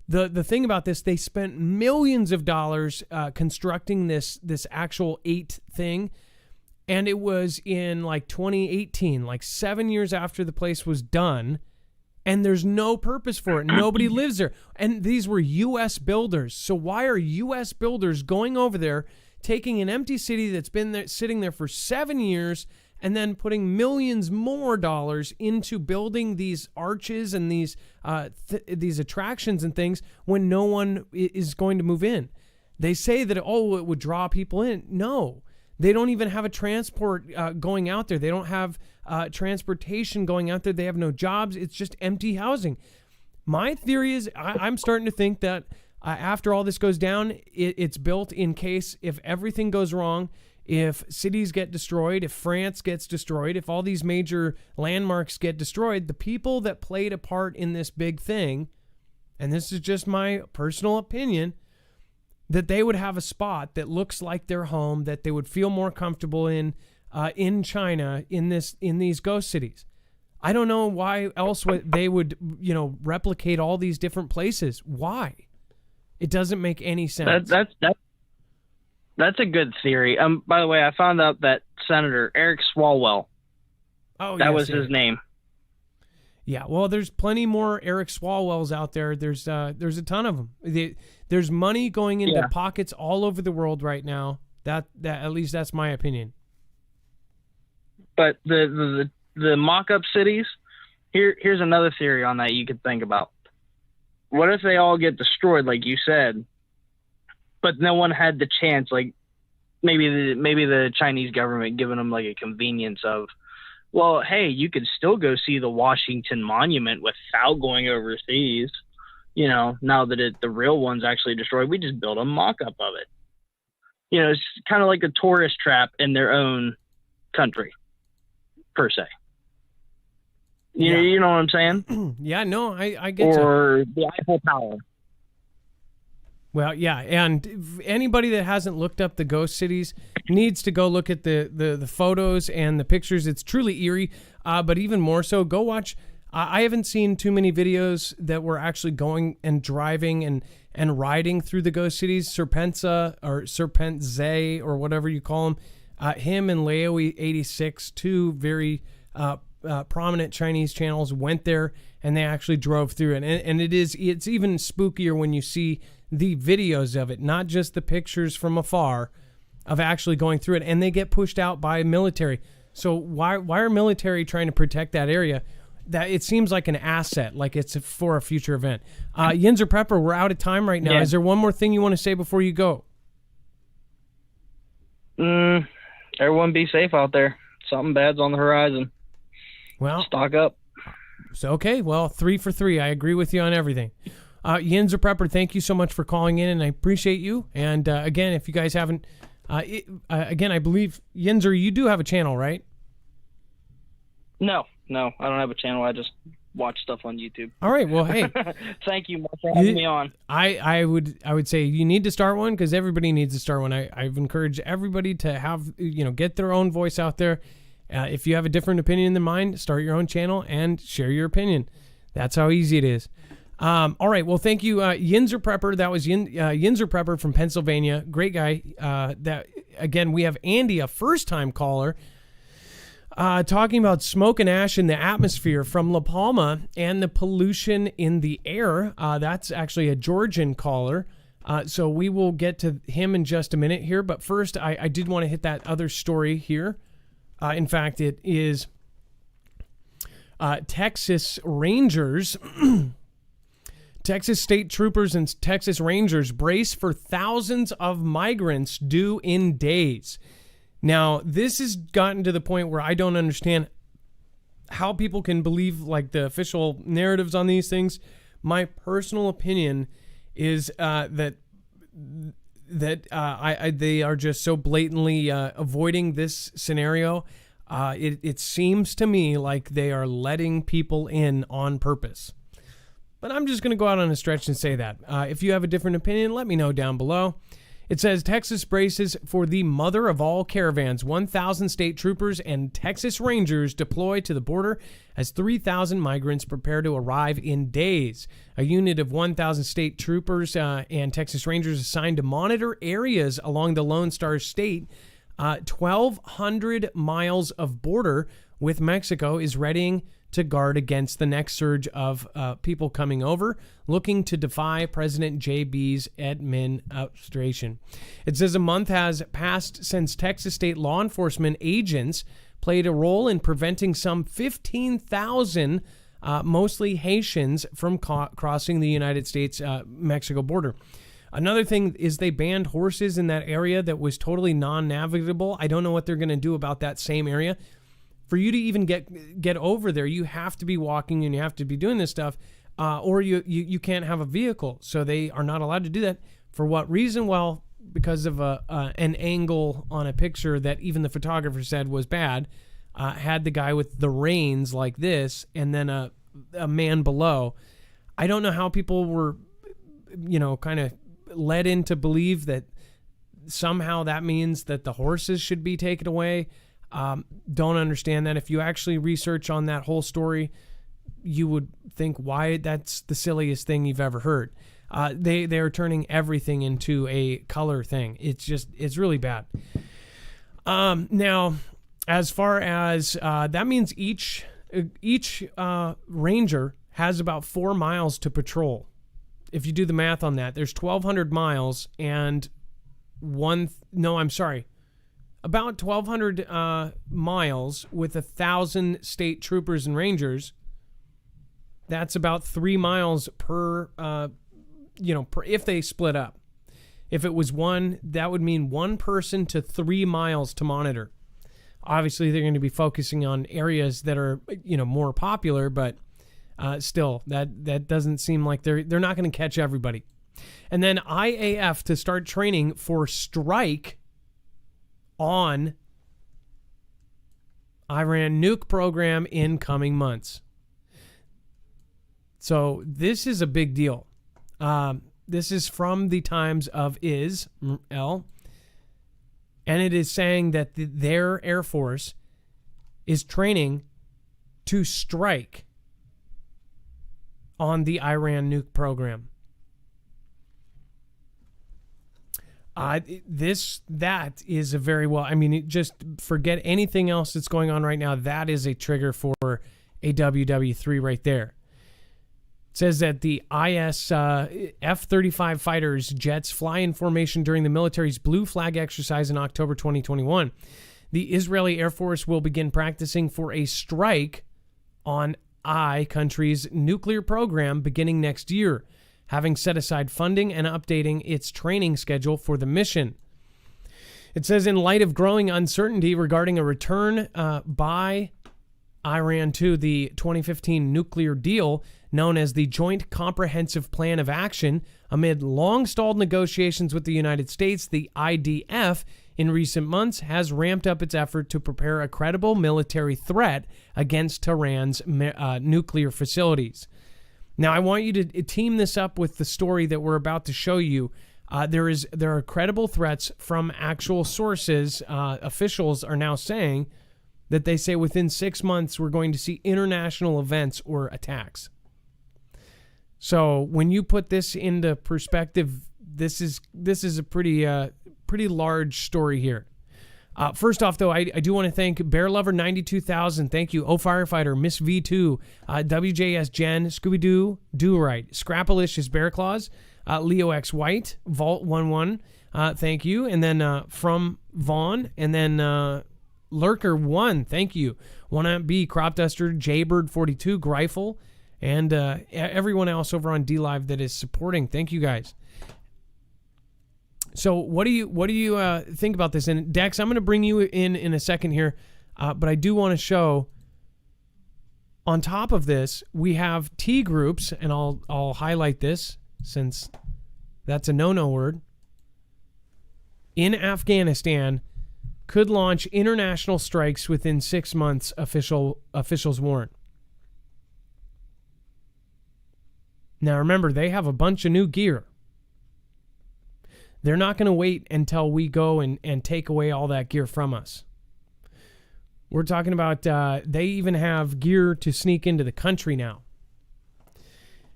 The thing about this, they spent millions of dollars constructing this actual 8 thing, and it was in like 2018, like 7 years after the place was done. And there's no purpose for it. Nobody lives there. And these were U.S. builders. So why are U.S. builders going over there, taking an empty city that's been there, sitting there for 7 years, and then putting millions more dollars into building these arches and these attractions and things when no one is going to move in? They say that, it would draw people in. No. They don't even have a transport going out there. They don't have transportation going out there. They have no jobs. It's just empty housing. My theory is I'm starting to think that after all this goes down, it's built in case if everything goes wrong, if cities get destroyed, if France gets destroyed, if all these major landmarks get destroyed, the people that played a part in this big thing, and this is just my personal opinion, that they would have a spot that looks like their home, that they would feel more comfortable in China, in these ghost cities. I don't know why else they would, replicate all these different places. Why? It doesn't make any sense. That's a good theory. By the way, I found out that Senator Eric Swalwell. Oh, that was his name. Yeah, well, there's plenty more Eric Swalwells out there. There's a ton of them. There's money going into pockets all over the world right now. That at least that's my opinion. But the mock-up cities, here's another theory on that you could think about. What if they all get destroyed, like you said, but no one had the chance, like maybe the Chinese government giving them like a convenience of, well, hey, you could still go see the Washington Monument without going overseas. Now that the real one's actually destroyed, we just build a mock-up of it. It's kind of like a tourist trap in their own country, per se. You know what I'm saying? Yeah, no, I get you. Or the Eiffel Tower. Well, yeah, and anybody that hasn't looked up the ghost cities needs to go look at the photos and the pictures. It's truly eerie, but even more so, go watch. I haven't seen too many videos that were actually going and driving and riding through the ghost cities. Serpenza or Serpentze or whatever you call them. Him and Leo86, two very prominent Chinese channels, went there and they actually drove through it. And it's even spookier when you see the videos of it, not just the pictures from afar of actually going through it. And they get pushed out by military. So why are military trying to protect that area? That it seems like an asset, like it's for a future event. Yinzer Prepper, we're out of time right now. Yeah. Is there one more thing you want to say before you go? Everyone be safe out there. Something bad's on the horizon. Well, Stock up. so okay. Well, 3 for 3. I agree with you on everything. Yinzer Prepper, thank you so much for calling in, and I appreciate you. And again, if you guys haven't, again, I believe Yinzer, you do have a channel, right? No, I don't have a channel. I just watch stuff on YouTube. All right. Well, hey, Thank you Mark, for having me on. I would say you need to start one because everybody needs to start one. I've encouraged everybody to have get their own voice out there. If you have a different opinion than mine, start your own channel and share your opinion. That's how easy it is. All right. Well, thank you, Yinzer Prepper. That was Yinzer Prepper from Pennsylvania. Great guy. That again, we have Andy, a first-time caller, talking about smoke and ash in the atmosphere from La Palma and the pollution in the air. That's actually a Georgian caller. So we will get to him in just a minute here. But first, I did want to hit that other story here. In fact, it is Texas Rangers. Texas state troopers and Texas Rangers brace for thousands of migrants due in days. Now, this has gotten to the point where I don't understand how people can believe like the official narratives on these things. My personal opinion is that they are just so blatantly avoiding this scenario. It seems to me like they are letting people in on purpose. But I'm just going to go out on a stretch and say that. If you have a different opinion, let me know down below. It says Texas braces for the mother of all caravans. 1,000 state troopers and Texas Rangers deploy to the border as 3,000 migrants prepare to arrive in days. A unit of 1,000 state troopers and Texas Rangers assigned to monitor areas along the Lone Star State. 1,200 miles of border with Mexico is readying to guard against the next surge of people coming over, looking to defy President JB's administration. It says a month has passed since Texas state law enforcement agents played a role in preventing some 15,000, mostly Haitians, from crossing the United States-Mexico border. Another thing is they banned horses in that area that was totally non-navigable. I don't know what they're going to do about that same area. For you to even get over there, you have to be walking and you have to be doing this stuff, or you can't have a vehicle. So they are not allowed to do that. For what reason? Well, because of an angle on a picture that even the photographer said was bad. Had the guy with the reins like this and then a man below. I don't know how people were, kind of led in to believe that somehow that means that the horses should be taken away. Don't understand that. If you actually research on that whole story, you would think why that's the silliest thing you've ever heard. They're turning everything into a color thing. It's really bad. Now, as far as that means each ranger has about 4 miles to patrol. If you do the math on that, there's 1,200 miles and about 1,200 miles with 1,000 state troopers and rangers. That's about 3 miles per if they split up. If it was one, that would mean one person to 3 miles to monitor. Obviously, they're going to be focusing on areas that are, more popular, but still, that doesn't seem like they're not going to catch everybody. And then IAF to start training for strike on Iran nuke program in coming months. So this is a big deal. This is from the Times of Israel, and it is saying that their Air Force is training to strike on the Iran nuke program. That is a very well, I mean, just forget anything else that's going on right now. That is a trigger for a WW3 right there. It says that the F-35 fighters jets fly in formation during the military's Blue Flag exercise in October 2021. The Israeli Air Force will begin practicing for a strike on country's nuclear program beginning next year, having set aside funding and updating its training schedule for the mission. It says, in light of growing uncertainty regarding a return by Iran to the 2015 nuclear deal, known as the Joint Comprehensive Plan of Action, amid long-stalled negotiations with the United States, the IDF in recent months has ramped up its effort to prepare a credible military threat against Tehran's nuclear facilities. Now, I want you to team this up with the story that we're about to show you. There are credible threats from actual sources. Officials are now saying that they say within 6 months we're going to see international events or attacks. So when you put this into perspective, this is a pretty large story here. First off, though, I do want to thank Bear Lover 92,000. Thank you. Oh Firefighter, Miss V2, WJS Jen, Scooby Doo, Do Right, Scrapalicious Bear Claws, Leo X White, Vault 11. Thank you. And then from Vaughn, and then Lurker 1. Thank you. Wanna Be Crop Duster, Jaybird 42, Greifel, and everyone else over on DLive that is supporting. Thank you guys. So what do you think about this? And Dex, I'm going to bring you in a second here, but I do want to show. On top of this, we have T groups, and I'll highlight this since that's a no-no word. In Afghanistan, could launch international strikes within 6 months. Officials warn. Now remember, they have a bunch of new gear. They're not going to wait until we go and take away all that gear from us. We're talking about they even have gear to sneak into the country now.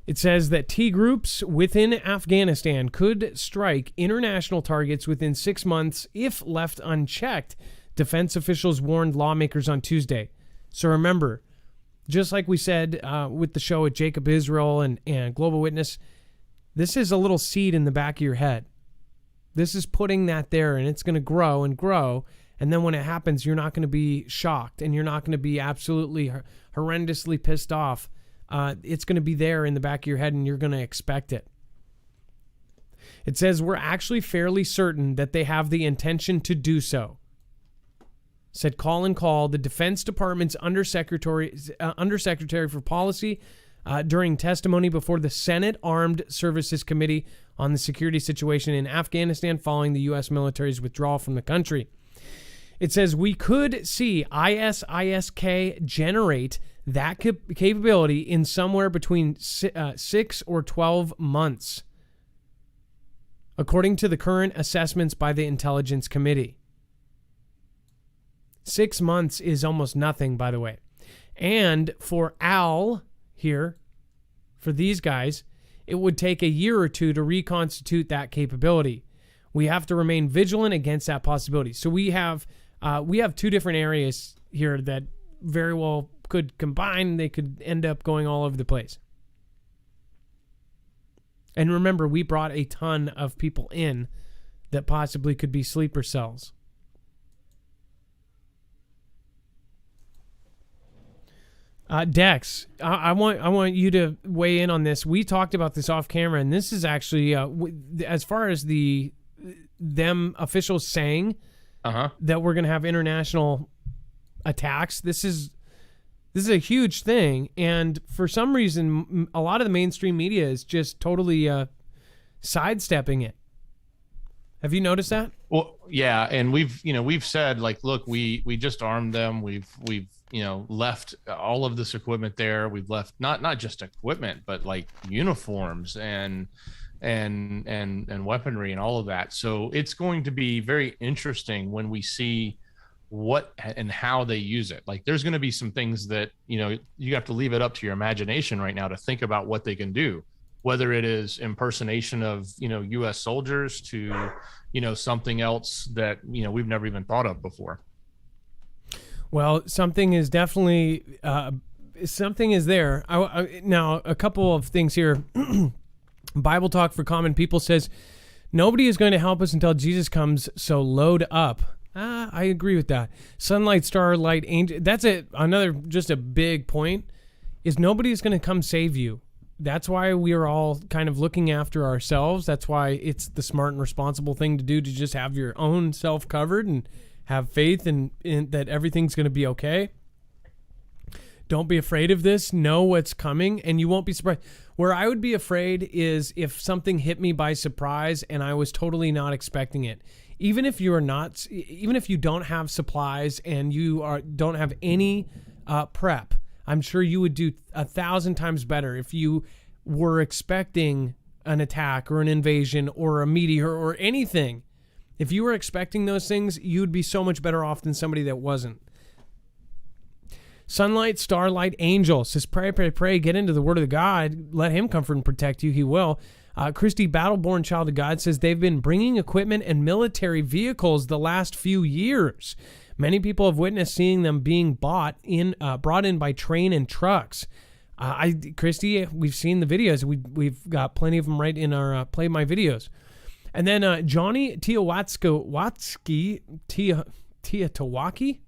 It says that T groups within Afghanistan could strike international targets within 6 months if left unchecked, defense officials warned lawmakers on Tuesday. So remember, just like we said with the show at Jacob Israel and Global Witness, this is a little seed in the back of your head. This is putting that there, and it's going to grow and grow. And then when it happens, you're not going to be shocked, and you're not going to be absolutely horrendously pissed off. It's going to be there in the back of your head, and you're going to expect it. It says, we're actually fairly certain that they have the intention to do so, said Colin Call, the Defense Department's Undersecretary for Policy, during testimony before the Senate Armed Services Committee on the security situation in Afghanistan following the U.S. military's withdrawal from the country. It says we could see ISISK generate that capability in somewhere between 6 or 12 months, according to the current assessments by the Intelligence Committee. 6 months is almost nothing, by the way. And for Al here, for these guys, it would take a year or two to reconstitute that capability. We have to remain vigilant against that possibility. So we have two different areas here that very well could combine. They could end up going all over the place. And remember, we brought a ton of people in that possibly could be sleeper cells. Dex, I want you to weigh in on this. We talked about this off camera, and this is actually as far as them officials saying that we're going to have international attacks. This is a huge thing, and for some reason, a lot of the mainstream media is just totally sidestepping it. Have you noticed that? Well, yeah, and we've said, like, look, we just armed them. We've left all of this equipment there. We've left not just equipment, but like uniforms and weaponry and all of that. So it's going to be very interesting when we see what and how they use it. Like, there's going to be some things that you have to leave it up to your imagination right now to think about what they can do, whether it is impersonation of U.S. soldiers to something else that we've never even thought of before. Well, something is definitely something is there. Now, a couple of things here. Bible Talk for Common People says nobody is going to help us until Jesus comes, so load up. I agree with that. Sunlight, starlight, angel. That's another just a big point. Is nobody is going to come save you. That's why we are all kind of looking after ourselves. That's why it's the smart and responsible thing to do, to just have your own self covered and have faith in that everything's going to be okay. Don't be afraid of this. Know what's coming, and you won't be surprised. Where I would be afraid is if something hit me by surprise and I was totally not expecting it. Even if you don't have supplies and you don't have any prep, I'm sure you would do 1,000 times better if you were expecting an attack or an invasion or a meteor or anything. If you were expecting those things, you'd be so much better off than somebody that wasn't. Sunlight, starlight, angel says, pray, pray, pray, get into the word of God. Let him comfort and protect you. He will. Christy, Battleborn Child of God, says they've been bringing equipment and military vehicles the last few years. Many people have witnessed seeing them being brought in by train and trucks. Christy, we've seen the videos. We've got plenty of them right in our Play My Videos. And then Johnny Tiawatski, Tiatawaki?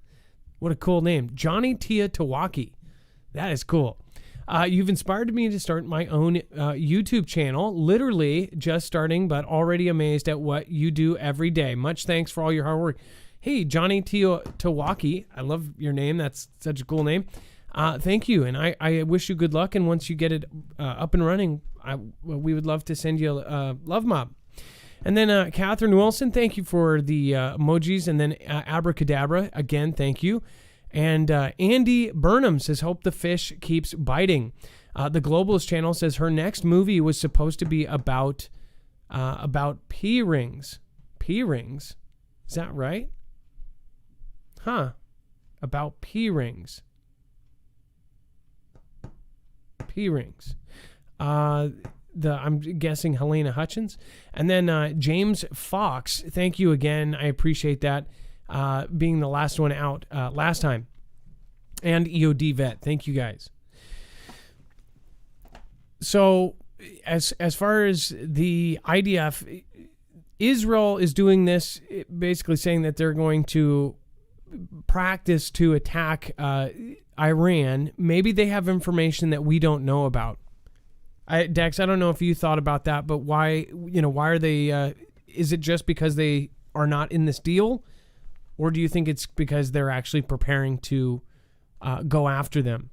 What a cool name. Johnny Tiatawaki. That is cool. You've inspired me to start my own YouTube channel. Literally just starting, but already amazed at what you do every day. Much thanks for all your hard work. Hey, Johnny Tiawaki. I love your name. That's such a cool name. Thank you. And I wish you good luck. And once you get it up and running, we would love to send you a love mob. And then Catherine Wilson, thank you for the emojis. And then Abracadabra, again, thank you. And Andy Burnham says, hope the fish keeps biting. The Globalist channel says her next movie was supposed to be about P-rings. P-rings? Is that right? Huh. About P-rings. P-rings. I'm guessing Helena Hutchins. And then James Fox, thank you again. I appreciate that. Being the last one out last time. And EOD Vet, thank you guys. So as far as the IDF, Israel is doing this, basically saying that they're going to practice to attack Iran. Maybe they have information that we don't know about. Dex, I don't know if you thought about that, but why are they, is it just because they are not in this deal? Or do you think it's because they're actually preparing to go after them?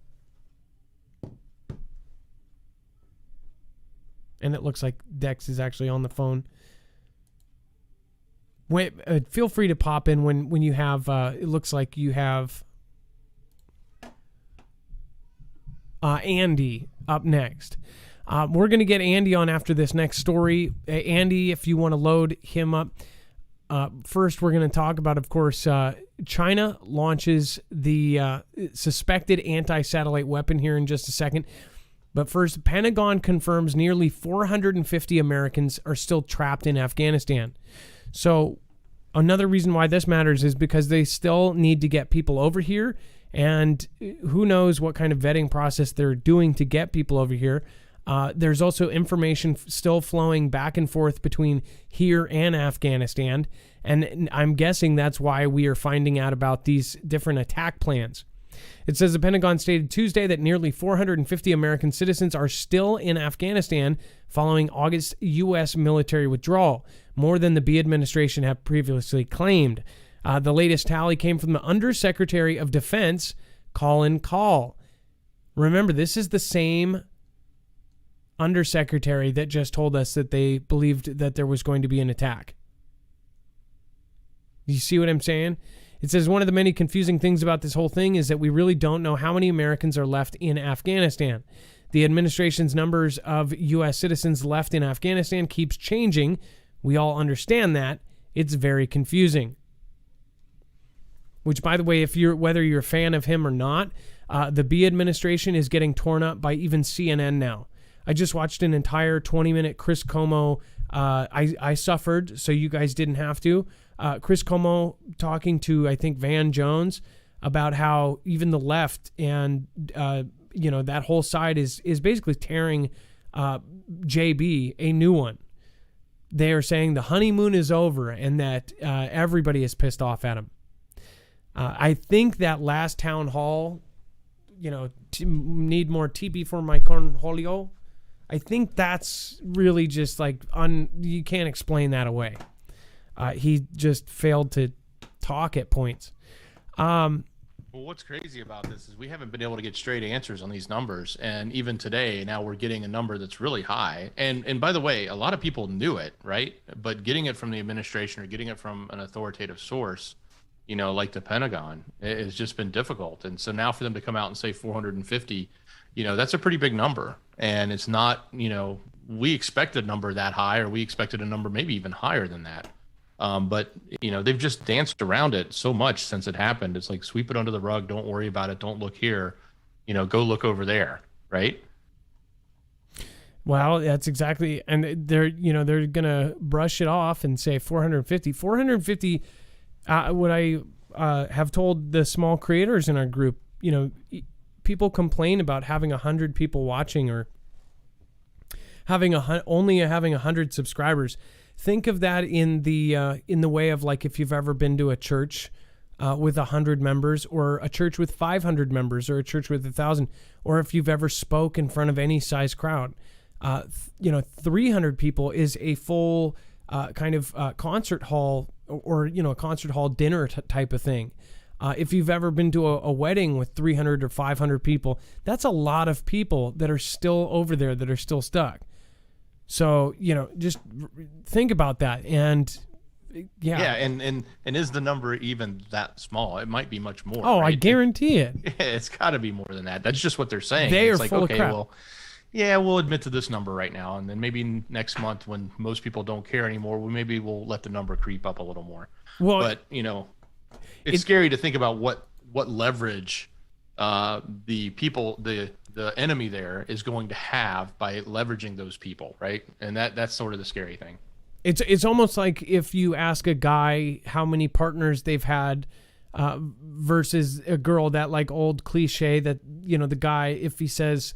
And it looks like Dex is actually on the phone. Feel free to pop in when you have, it looks like you have Andy up next. We're going to get Andy on after this next story. Andy, if you want to load him up. First, we're going to talk about, of course, China launches the suspected anti-satellite weapon here in just a second. But first, Pentagon confirms nearly 450 Americans are still trapped in Afghanistan. So another reason why this matters is because they still need to get people over here. And who knows what kind of vetting process they're doing to get people over here. There's also information still flowing back and forth between here and Afghanistan. And I'm guessing that's why we are finding out about these different attack plans. It says the Pentagon stated Tuesday that nearly 450 American citizens are still in Afghanistan following August U.S. military withdrawal, more than the B administration had previously claimed. The latest tally came from the Undersecretary of Defense, Colin Kahl. Remember, this is the same undersecretary that just told us that they believed that there was going to be an attack. You see what I'm saying? It says one of the many confusing things about this whole thing is that we really don't know how many Americans are left in Afghanistan. The administration's numbers of U.S. citizens left in Afghanistan keeps changing. We all understand that. It's very confusing. Which, by the way, whether you're a fan of him or not, the B administration is getting torn up by even CNN now. I just watched an entire 20-minute Chris Como. I suffered, so you guys didn't have to. Chris Como talking to, I think, Van Jones about how even the left and that whole side is basically tearing JB a new one. They are saying the honeymoon is over and that everybody is pissed off at him. I think that last town hall, need more TP for my cornholio. I think that's really just like you can't explain that away. He just failed to talk at points. Well, what's crazy about this is we haven't been able to get straight answers on these numbers. And even today, now we're getting a number that's really high. And by the way, a lot of people knew it, right? But getting it from the administration or getting it from an authoritative source, like the Pentagon, it's just been difficult. And so now for them to come out and say 450, that's a pretty big number. And it's not, we expected a number that high, or we expected a number maybe even higher than that. But they've just danced around it so much since it happened. It's like, sweep it under the rug. Don't worry about it. Don't look here, go look over there. Right. Well, that's exactly. And they're going to brush it off and say 450, what I have told the small creators in our group, people complain about having 100 people watching or only having 100 subscribers. Think of that in the way of, like, if you've ever been to a church with 100 members, or a church with 500 members, or a church with 1,000, or if you've ever spoke in front of any size crowd. 300 people is a full kind of concert hall, or a concert hall dinner type of thing. If you've ever been to a wedding with 300 or 500 people, that's a lot of people that are still over there, that are still stuck. So, just think about that. And yeah. And is the number even that small? It might be much more. Oh, right? I guarantee it. It's got to be more than that. That's just what they're saying. They it's are like, full okay, of crap. Well, yeah, we'll admit to this number right now, and then maybe next month, when most people don't care anymore, we'll let the number creep up a little more. Well, but it's scary to think about what leverage the people, the enemy there, is going to have by leveraging those people, right? And that's sort of the scary thing. It's almost like if you ask a guy how many partners they've had versus a girl, that like old cliche that the guy, if he says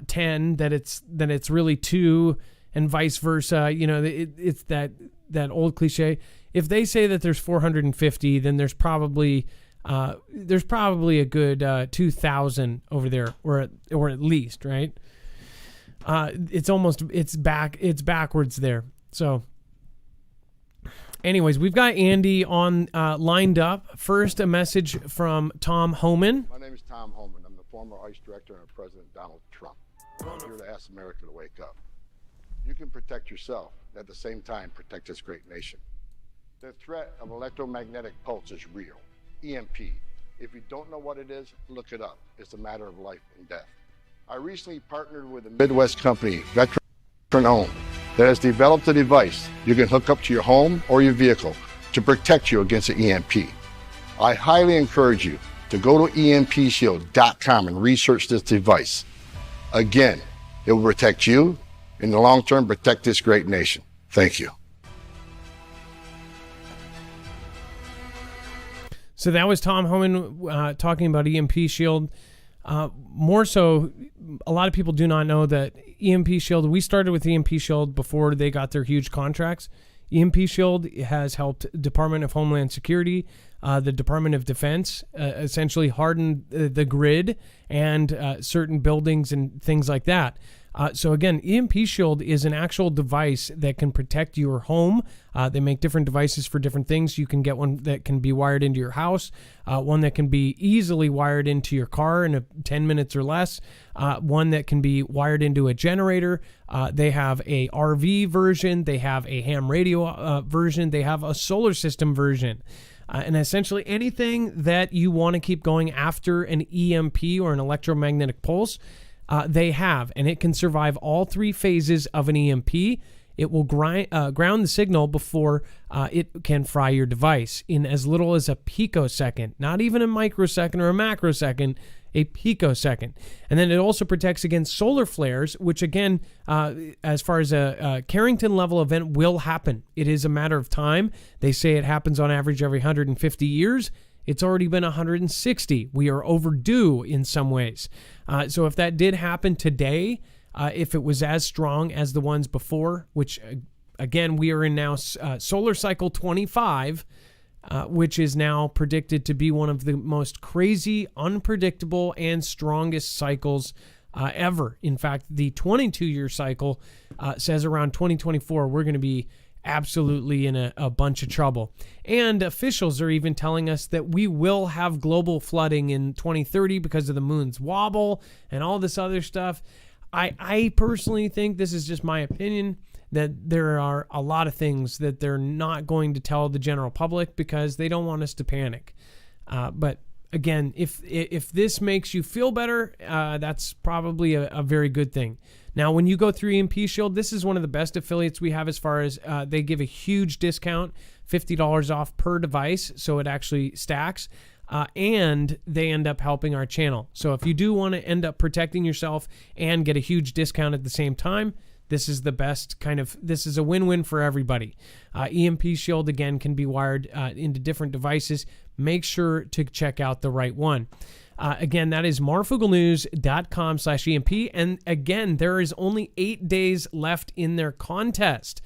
10, then it's really 2, and vice versa. It's that old cliche. If they say that there's 450, then there's probably a good 2,000 over there, or at least, right? It's backwards there. So anyways, we've got Andy on lined up. First, a message from Tom Homan. My name is Tom Homan. I'm the former ICE director and President Donald Trump. I'm here to ask America to wake up. You can protect yourself, and at the same time protect this great nation. The threat of electromagnetic pulse is real. EMP. If you don't know what it is, look it up. It's a matter of life and death. I recently partnered with a Midwest company, veteran-owned, that has developed a device you can hook up to your home or your vehicle to protect you against an EMP. I highly encourage you to go to EMPShield.com and research this device. Again, it will protect you, in the long term, protect this great nation. Thank you. So that was Tom Homan talking about EMP Shield. More so, a lot of people do not know that EMP Shield, we started with EMP Shield before they got their huge contracts. EMP Shield has helped Department of Homeland Security, the Department of Defense, essentially harden the grid and certain buildings and things like that. So again, EMP Shield is an actual device that can protect your home. They make different devices for different things. You can get one that can be wired into your house, one that can be easily wired into your car in 10 minutes or less, one that can be wired into a generator. They have a RV version. They have a ham radio version. They have a solar system version. And essentially anything that you want to keep going after an EMP or an electromagnetic pulse, they have, and it can survive all three phases of an EMP. It will ground the signal before it can fry your device in as little as a picosecond, not even a microsecond or a macrosecond, a picosecond. And then it also protects against solar flares, which again, as far as a Carrington level event will happen. It is a matter of time. They say it happens on average every 150 years. It's already been 160. We are overdue in some ways. So if that did happen today, if it was as strong as the ones before, which again, we are in now solar cycle 25, which is now predicted to be one of the most crazy, unpredictable, and strongest cycles ever. In fact, the 22-year cycle says around 2024, we're going to be absolutely in a bunch of trouble. And officials are even telling us that we will have global flooding in 2030 because of the moon's wobble and all this other stuff. I personally think, this is just my opinion, that there are a lot of things that they're not going to tell the general public because they don't want us to panic. But again, if this makes you feel better, that's probably a very good thing. Now, when you go through EMP Shield, this is one of the best affiliates we have as far as they give a huge discount, $50 off per device, so it actually stacks. And they end up helping our channel. So if you do want to end up protecting yourself and get a huge discount at the same time, this is the best this is a win-win for everybody. EMP Shield, again, can be wired into different devices. Make sure to check out the right one. Again, that is marfooglenews.com/EMP. And again, there is only 8 days left in their contest.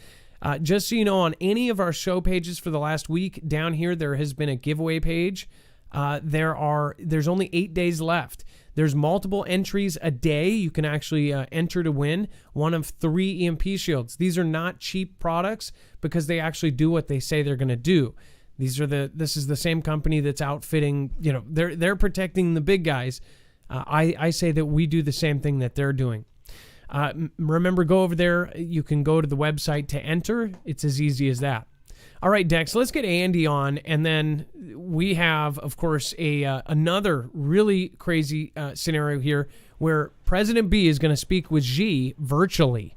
Just so you know, on any of our show pages for the last week, down here, there has been a giveaway page. There's only 8 days left. There's multiple entries a day. You can actually enter to win one of 3 EMP Shields. These are not cheap products because they actually do what they say they're going to do. This is the same company that's outfitting, they're protecting the big guys. I say that we do the same thing that they're doing. Remember, go over there. You can go to the website to enter. It's as easy as that. All right, Dex, let's get Andy on, and then we have, of course, another really crazy scenario here where President B is going to speak with Xi virtually.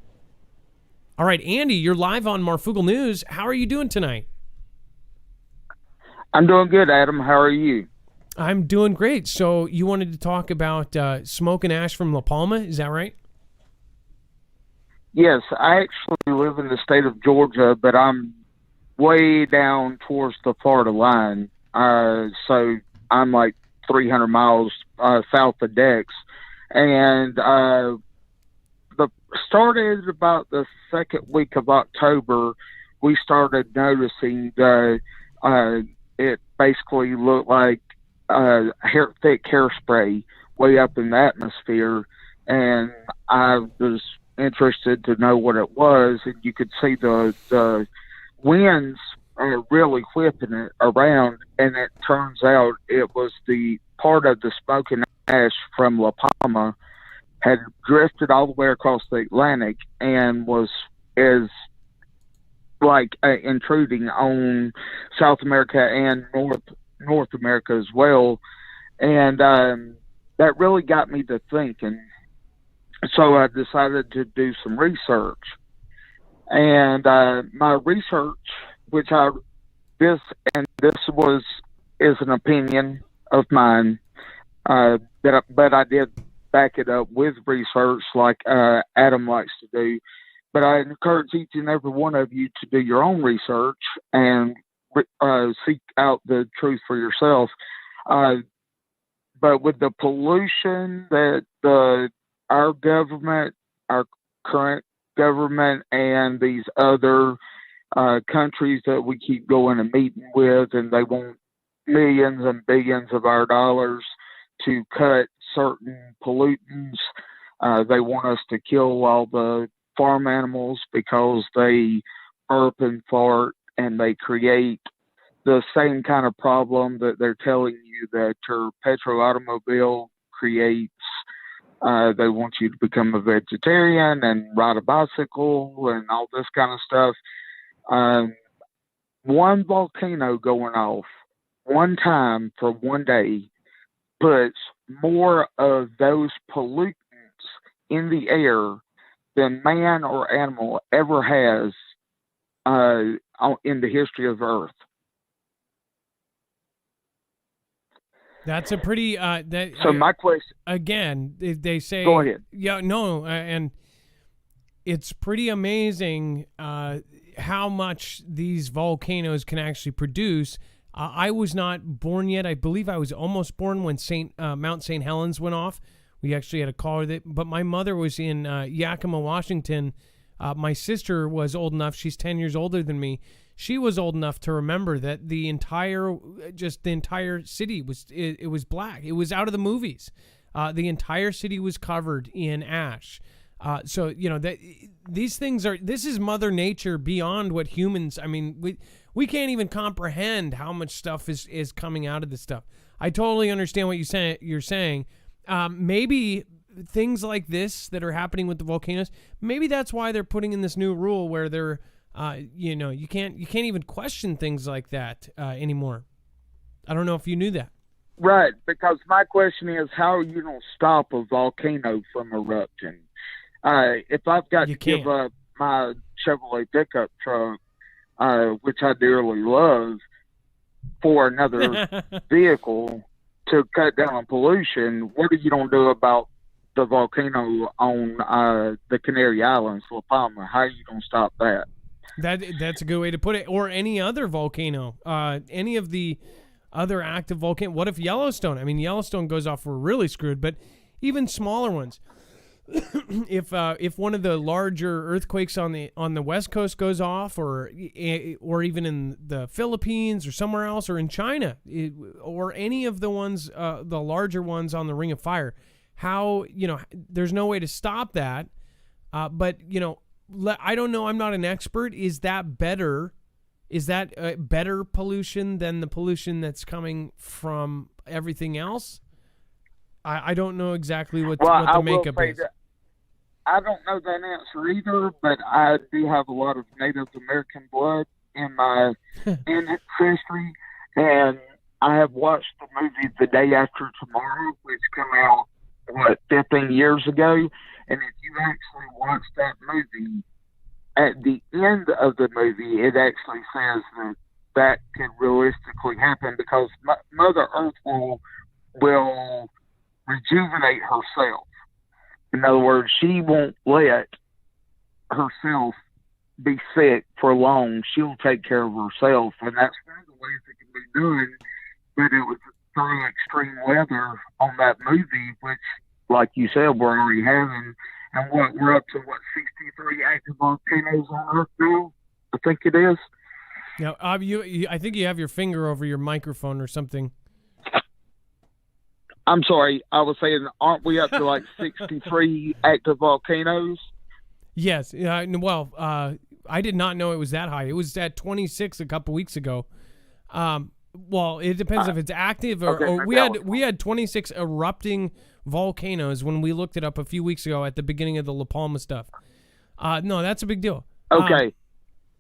All right, Andy, you're live on Marfoogle News. How are you doing tonight? I'm doing good, Adam. How are you? I'm doing great. So you wanted to talk about smoke and ash from La Palma, is that right? Yes, I actually live in the state of Georgia, but I'm way down towards the Florida line. So I'm like 300 miles south of Dex. And started about the second week of October, we started noticing it basically looked like thick hairspray way up in the atmosphere. And I was interested to know what it was, and you could see the winds really whipping it around, and it turns out it was the part of the smoke and ash from La Palma had drifted all the way across the Atlantic and is intruding on South America and North America as well. And that really got me to thinking. So I decided to do some research. And my research, is an opinion of mine, but I did back it up with research like Adam likes to do. But I encourage each and every one of you to do your own research and seek out the truth for yourself. But with the pollution that our government, our current government, and these other countries that we keep going and meeting with, and they want millions and billions of our dollars to cut certain pollutants, They want us to kill all the farm animals because they burp and fart, and they create the same kind of problem that they're telling you that your petrol automobile creates. They want you to become a vegetarian and ride a bicycle and all this kind of stuff. One volcano going off one time for one day puts more of those pollutants in the air than man or animal ever has in the history of Earth. That's a pretty So my question again, they say. Go ahead. Yeah, no, and it's pretty amazing how much these volcanoes can actually produce. I was not born yet. I believe I was almost born when Mount St. Helens went off. We actually had a call with it, but my mother was in Yakima, Washington. My sister was old enough. She's 10 years older than me. She was old enough to remember that the entire city was black. It was out of the movies. The entire city was covered in ash. So that these things this is Mother Nature beyond what humans. I mean, we can't even comprehend how much stuff is coming out of this stuff. I totally understand what you're saying. Maybe things like this that are happening with the volcanoes. Maybe that's why they're putting in this new rule where they're. You can't even question things like that anymore. I don't know if you knew that. Right, because my question is, how are you going to stop a volcano from erupting? If I've got to give up my Chevrolet pickup truck, which I dearly love, for another vehicle to cut down on pollution, what are you going to do about the volcano on the Canary Islands, La Palma? How are you going to stop that? That's a good way to put it. Or any other volcano, any of the other active volcano. What if Yellowstone? I mean, Yellowstone goes off, we're really screwed. But even smaller ones. If one of the larger earthquakes on the West Coast goes off, or even in the Philippines or somewhere else, or in China, or any of the ones, the larger ones on the Ring of Fire, how there's no way to stop that. But I don't know. I'm not an expert. Is that better? Is that better pollution than the pollution that's coming from everything else? I don't know exactly what the makeup is. I don't know that answer either, but I do have a lot of Native American blood in my ancestry, and I have watched the movie The Day After Tomorrow, which came out 15 years ago. And if you actually watch that movie, at the end of the movie, it actually says that could realistically happen because Mother Earth will rejuvenate herself. In other words, she won't let herself be sick for long. She'll take care of herself, and that's one of the ways it can be done. But it was through extreme weather on that movie, which, like you said, we're already having. And we're up to 63 active volcanoes on Earth now? I think it is. Now, I think you have your finger over your microphone or something. I'm sorry. I was saying, aren't we up to 63 active volcanoes? Yes. Well, I did not know it was that high. It was at 26 a couple weeks ago. Well, it depends if it's active or we had 26 erupting volcanoes when we looked it up a few weeks ago at the beginning of the La Palma stuff. No, that's a big deal. Okay.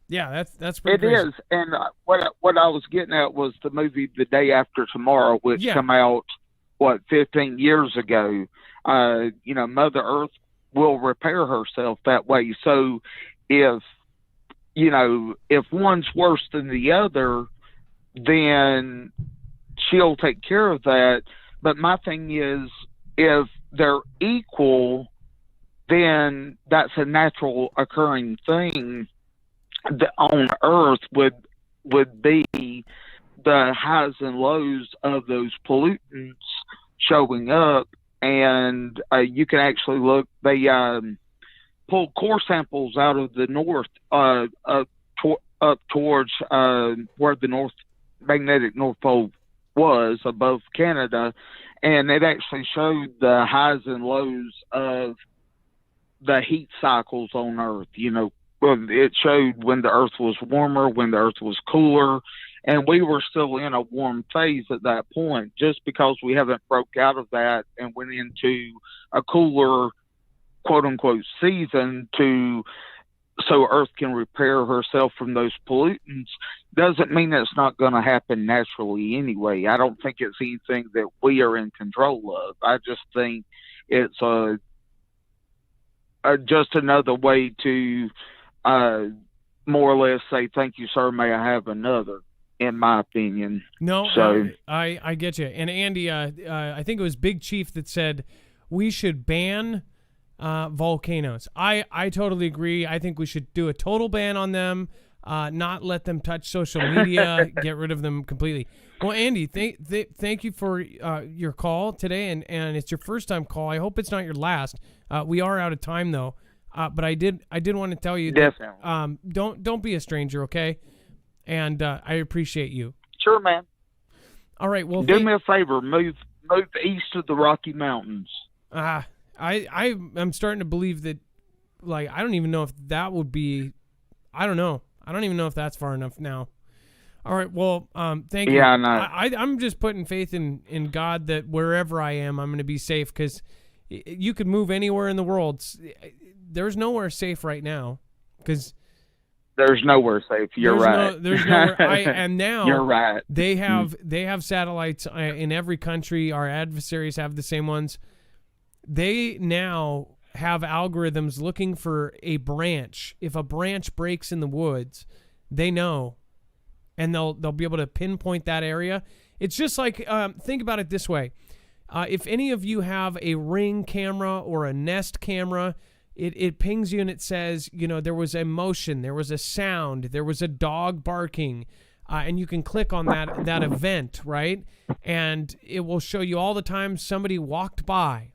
Yeah, that's pretty crazy. It is. And what I was getting at was the movie The Day After Tomorrow, which came out 15 years ago. Mother Earth will repair herself that way. So if one's worse than the other, then she'll take care of that. But my thing is, if they're equal, then that's a natural occurring thing that on Earth would be the highs and lows of those pollutants showing up. And you can actually look, they pull core samples out of the north up towards where the magnetic North Pole was above Canada, and it actually showed the highs and lows of the heat cycles on Earth. Well, it showed when the Earth was warmer, when the Earth was cooler, and we were still in a warm phase at that point. Just because we haven't broke out of that and went into a cooler, quote unquote, season so Earth can repair herself from those pollutants doesn't mean it's not going to happen naturally anyway. I don't think it's anything that we are in control of. I just think it's just another way to more or less say, thank you, sir, may I have another, in my opinion. No, so I get you. And Andy, I think it was Big Chief that said we should ban volcanoes. I totally agree. I think we should do a total ban on them, not let them touch social media, get rid of them completely. Well, Andy, thank you for your call today, and it's your first time call. I hope it's not your last. We are out of time though, but I did want to tell you that, don't be a stranger, okay? And I appreciate you. Sure, man. All right. Well, do me a favor. Move east of the Rocky Mountains. I'm starting to believe that, like, I don't even know if that would be, I don't know. I don't even know if that's far enough now. All right. Well, thank you. Yeah, I know. I'm just putting faith in God that wherever I am, I'm going to be safe, because you could move anywhere in the world. There's nowhere safe right now, because there's nowhere safe. You're right. There's nowhere. And now you're right. They have satellites in every country. Our adversaries have the same ones. They now have algorithms looking for a branch. If a branch breaks in the woods, they know, and they'll be able to pinpoint that area. It's just like, think about it this way. If any of you have a Ring camera or a Nest camera, it pings you and it says, there was a motion, there was a sound, there was a dog barking, and you can click on that event, right? And it will show you all the time somebody walked by.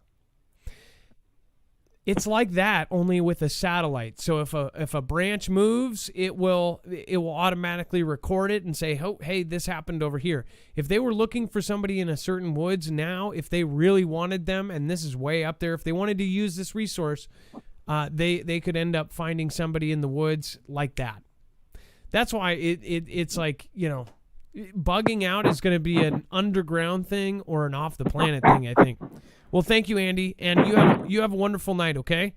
It's like that, only with a satellite. So if a branch moves, it will automatically record it and say, oh, hey, this happened over here. If they were looking for somebody in a certain woods now, if they really wanted them, and this is way up there, if they wanted to use this resource, they could end up finding somebody in the woods like that. That's why it's like, bugging out is going to be an underground thing or an off the planet thing, I think. Well, thank you, Andy, and you have a wonderful night, okay?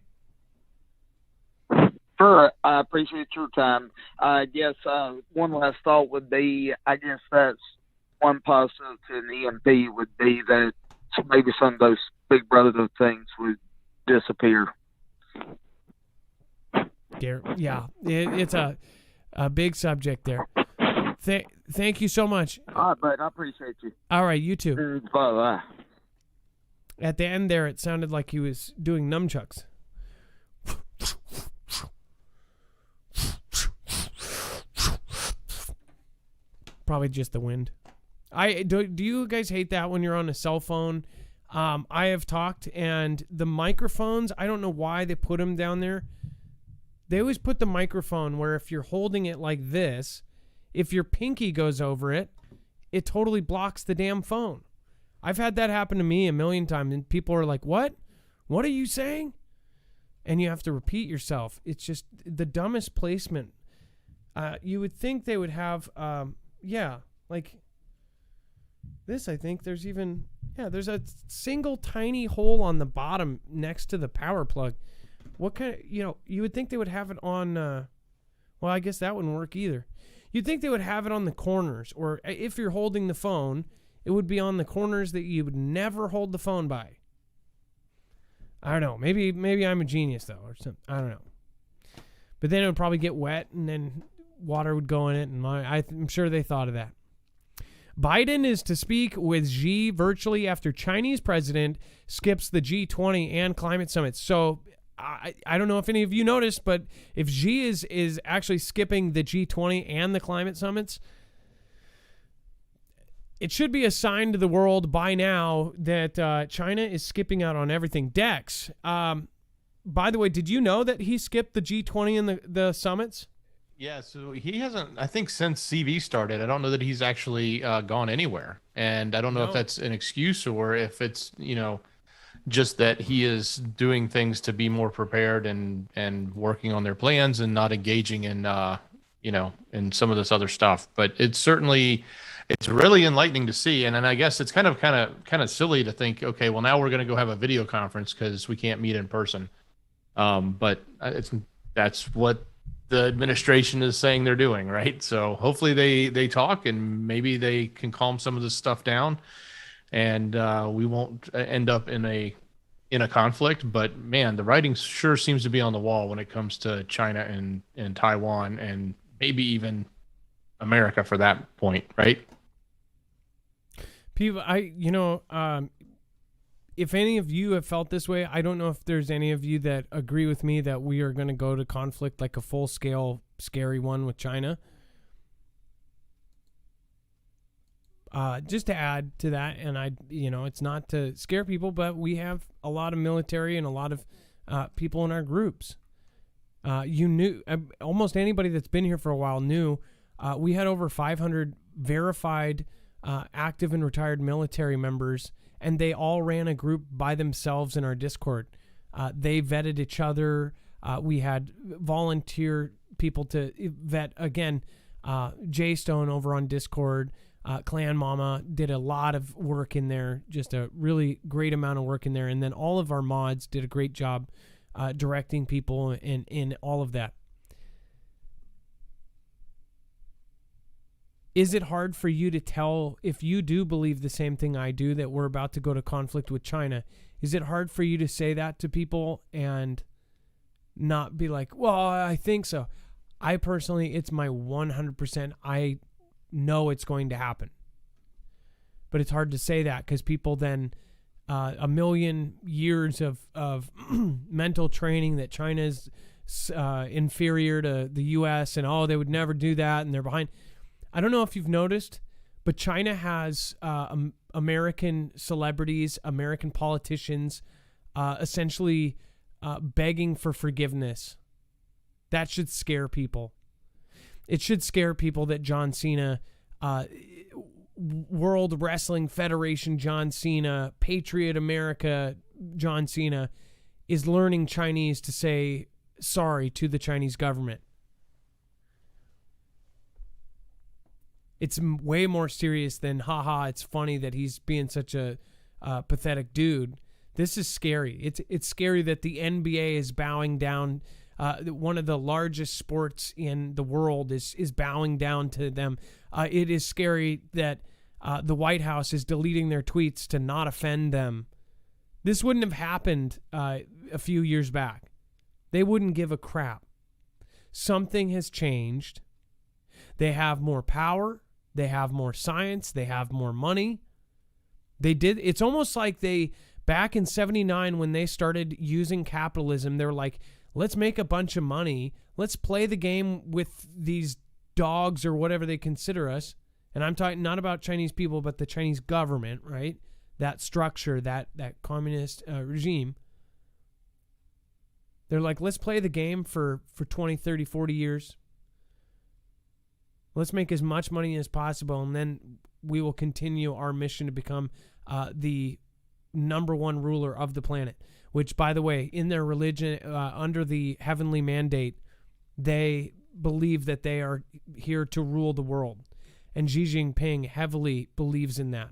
Sure, I appreciate your time. I guess one last thought would be, I guess that's one positive to an EMP would be that maybe some of those Big Brother things would disappear. Yeah, it's a big subject there. Thank you so much. All right, bud, I appreciate you. All right, you too. Bye-bye. At the end there, it sounded like he was doing nunchucks. Probably just the wind. Do you guys hate that when you're on a cell phone? I have talked, and the microphones, I don't know why they put them down there. They always put the microphone where if you're holding it like this, if your pinky goes over it, it totally blocks the damn phone. I've had that happen to me a million times, and people are like, what? What are you saying? And you have to repeat yourself. It's just the dumbest placement. You would think they would have, like this, I think. There's there's a single tiny hole on the bottom next to the power plug. What kind of, you would think they would have it on, well, I guess that wouldn't work either. You'd think they would have it on the corners, or if you're holding the phone, it would be on the corners that you would never hold the phone by. I don't know. Maybe I'm a genius, though, or something. I don't know. But then it would probably get wet, and then water would go in it, and I'm sure they thought of that. Biden is to speak with Xi virtually after Chinese president skips the G20 and climate summits. So I don't know if any of you noticed, but if Xi is actually skipping the G20 and the climate summits, it should be a sign to the world by now that China is skipping out on everything. Dex, by the way, did you know that he skipped the G20 and the summits? Yeah, so he hasn't, I think since CV started, I don't know that he's actually gone anywhere. And I don't know if No. that's an excuse or if it's, just that he is doing things to be more prepared and working on their plans and not engaging in, in some of this other stuff. But it's really enlightening to see. And then I guess it's kind of silly to think, okay, well, now we're going to go have a video conference because we can't meet in person. But that's what the administration is saying they're doing, right? So hopefully they talk and maybe they can calm some of this stuff down, and we won't end up in a conflict. But man, the writing sure seems to be on the wall when it comes to China and Taiwan and maybe even America for that point, right? People, if any of you have felt this way, I don't know if there's any of you that agree with me that we are going to go to conflict, like a full-scale, scary one with China. Just to add to that, and it's not to scare people, but we have a lot of military and a lot of people in our groups. Almost anybody that's been here for a while knew we had over 500 verified active and retired military members, and they all ran a group by themselves in our Discord. They vetted each other. We had volunteer people to vet. Again, Jay Stone over on Discord, Clan Mama did a lot of work in there, just a really great amount of work in there. And then all of our mods did a great job directing people in all of that. Is it hard for you to tell if you do believe the same thing I do, that we're about to go to conflict with China? Is it hard for you to say that to people and not be like, well, I think so? I personally, it's my 100%. I know it's going to happen. But it's hard to say that because people then, a million years of mental training that China is inferior to the U.S. and, they would never do that and they're behind. I don't know if you've noticed, but China has American celebrities, American politicians, essentially begging for forgiveness. That should scare people. It should scare people that John Cena, World Wrestling Federation John Cena, Patriot America John Cena, is learning Chinese to say sorry to the Chinese government. It's way more serious than, haha, it's funny that he's being such a pathetic dude. This is scary. It's scary that the NBA is bowing down. One of the largest sports in the world is bowing down to them. It is scary that the White House is deleting their tweets to not offend them. This wouldn't have happened a few years back. They wouldn't give a crap. Something has changed. They have more power. They have more science. They have more money. It's almost like back in 79 when they started using capitalism, they were like, let's make a bunch of money. Let's play the game with these dogs or whatever they consider us. And I'm talking not about Chinese people, but the Chinese government, right? That structure, that communist regime. They're like, let's play the game for 20, 30, 40 years. Let's make as much money as possible, and then we will continue our mission to become the number one ruler of the planet. Which, by the way, in their religion, under the heavenly mandate, they believe that they are here to rule the world. And Xi Jinping heavily believes in that.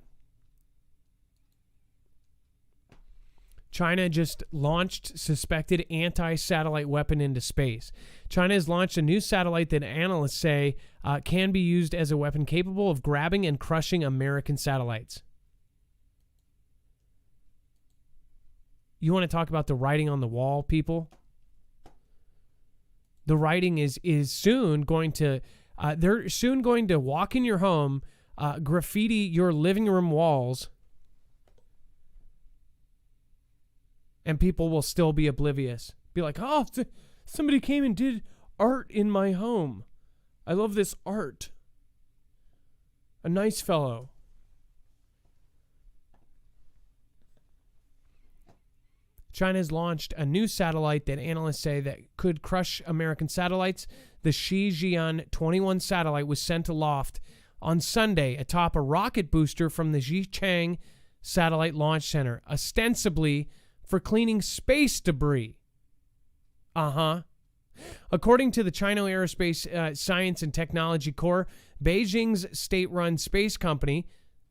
China just launched suspected anti-satellite weapon into space. China has launched a new satellite that analysts say can be used as a weapon capable of grabbing and crushing American satellites. You want to talk about the writing on the wall, people? The writing is soon going to... they're soon going to walk in your home, graffiti your living room walls, and people will still be oblivious. Be like, oh, somebody came and did art in my home. I love this art. A nice fellow. China has launched a new satellite that analysts say that could crush American satellites. The Shijian 21 satellite was sent aloft on Sunday atop a rocket booster from the Xichang Satellite Launch Center, ostensibly for cleaning space debris. According to the China Aerospace Science and Technology Corps, Beijing's state-run space company,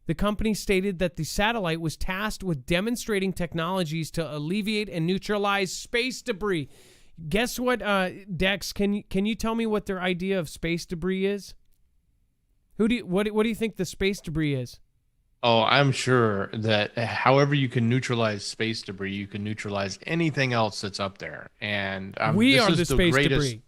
the company stated that the satellite was tasked with demonstrating technologies to alleviate and neutralize space debris. Guess what, Dex? Can you tell me what their idea of space debris is? What do you think the space debris is? Oh, I'm sure that however you can neutralize space debris, you can neutralize anything else that's up there. And we are the space debris.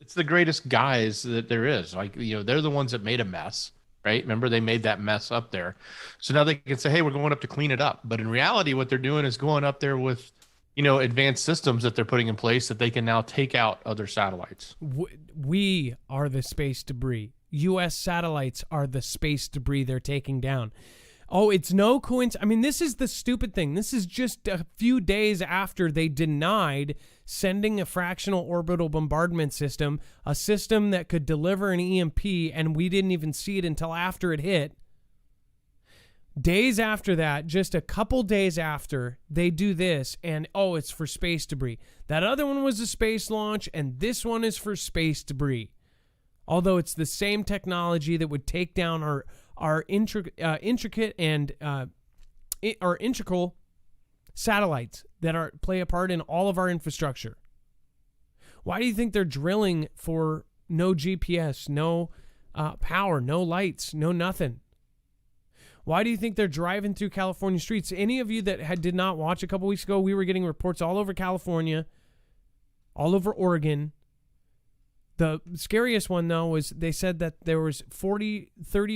It's the greatest guys that there is. Like, they're the ones that made a mess, right? Remember, they made that mess up there. So now they can say, hey, we're going up to clean it up. But in reality, what they're doing is going up there with, advanced systems that they're putting in place that they can now take out other satellites. We are the space debris. U.S. satellites are the space debris they're taking down. Oh, it's no coincidence. I mean, this is the stupid thing. This is just a few days after they denied sending a fractional orbital bombardment system, a system that could deliver an EMP, and we didn't even see it until after it hit. Days after that, just a couple days after, they do this, and it's for space debris. That other one was a space launch, and this one is for space debris. Although it's the same technology that would take down our intricate and our integral satellites that play a part in all of our infrastructure. Why do you think they're drilling for no GPS, no power, no lights, no nothing? Why do you think they're driving through California streets? Any of you that did not watch a couple weeks ago, we were getting reports all over California, all over Oregon. The scariest one, though, was they said that there was 30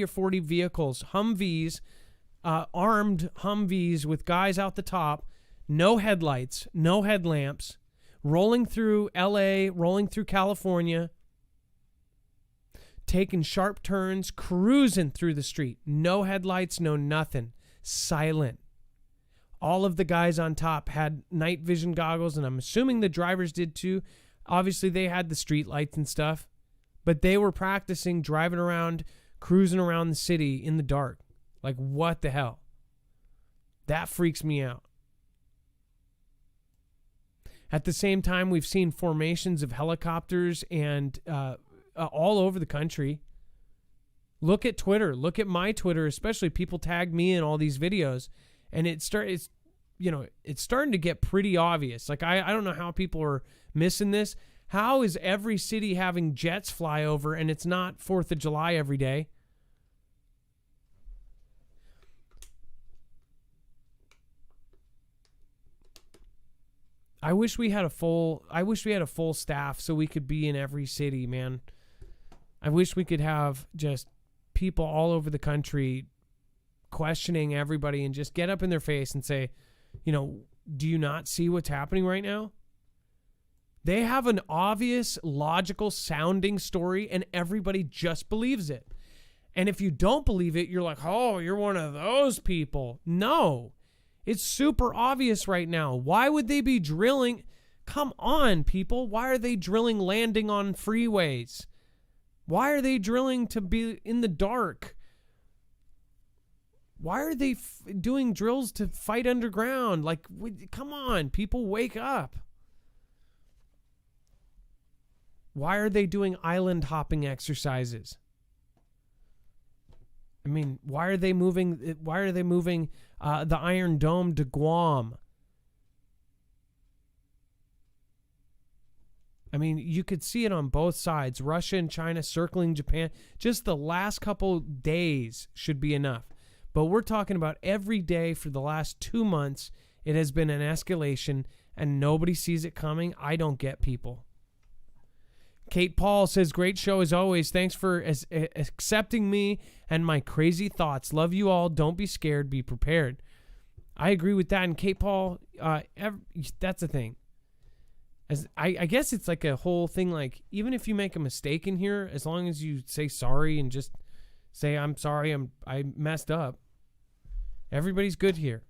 or 40 vehicles, Humvees, armed Humvees with guys out the top, no headlights, no headlamps, rolling through L.A., rolling through California, taking sharp turns, cruising through the street. No headlights, no nothing. Silent. All of the guys on top had night vision goggles, and I'm assuming the drivers did too. Obviously, they had the street lights and stuff, but they were practicing driving around, cruising around the city in the dark. Like, what the hell? That freaks me out. At the same time, we've seen formations of helicopters and all over the country. Look at Twitter. Look at my Twitter, especially. People tag me in all these videos, and it's starting to get pretty obvious. Like, I don't know how people are missing this. How is every city having jets fly over and it's not 4th of July every day? I wish we had a full staff so we could be in every city, man. I wish we could have just people all over the country questioning everybody and just get up in their face and say, do you not see what's happening right now? They have an obvious, logical sounding story and everybody just believes it. And if you don't believe it, you're like, oh, you're one of those people. No, it's super obvious right now. Why would they be drilling? Come on, people. Why are they drilling landing on freeways? Why are they drilling to be in the dark? Why are they doing drills to fight underground? Like, come on, people, wake up. Why are they doing island hopping exercises? I mean, why are they moving the Iron Dome to Guam? I mean, you could see it on both sides. Russia and China circling Japan. Just the last couple days should be enough. But we're talking about every day for the last 2 months. It has been an escalation, and nobody sees it coming. I don't get people. Kate Paul says, great show as always. Thanks for accepting me and my crazy thoughts. Love you all. Don't be scared. Be prepared. I agree with that. And Kate Paul, that's the thing. I guess it's like a whole thing, like, even if you make a mistake in here, as long as you say sorry and just say, I'm sorry, I messed up, everybody's good here.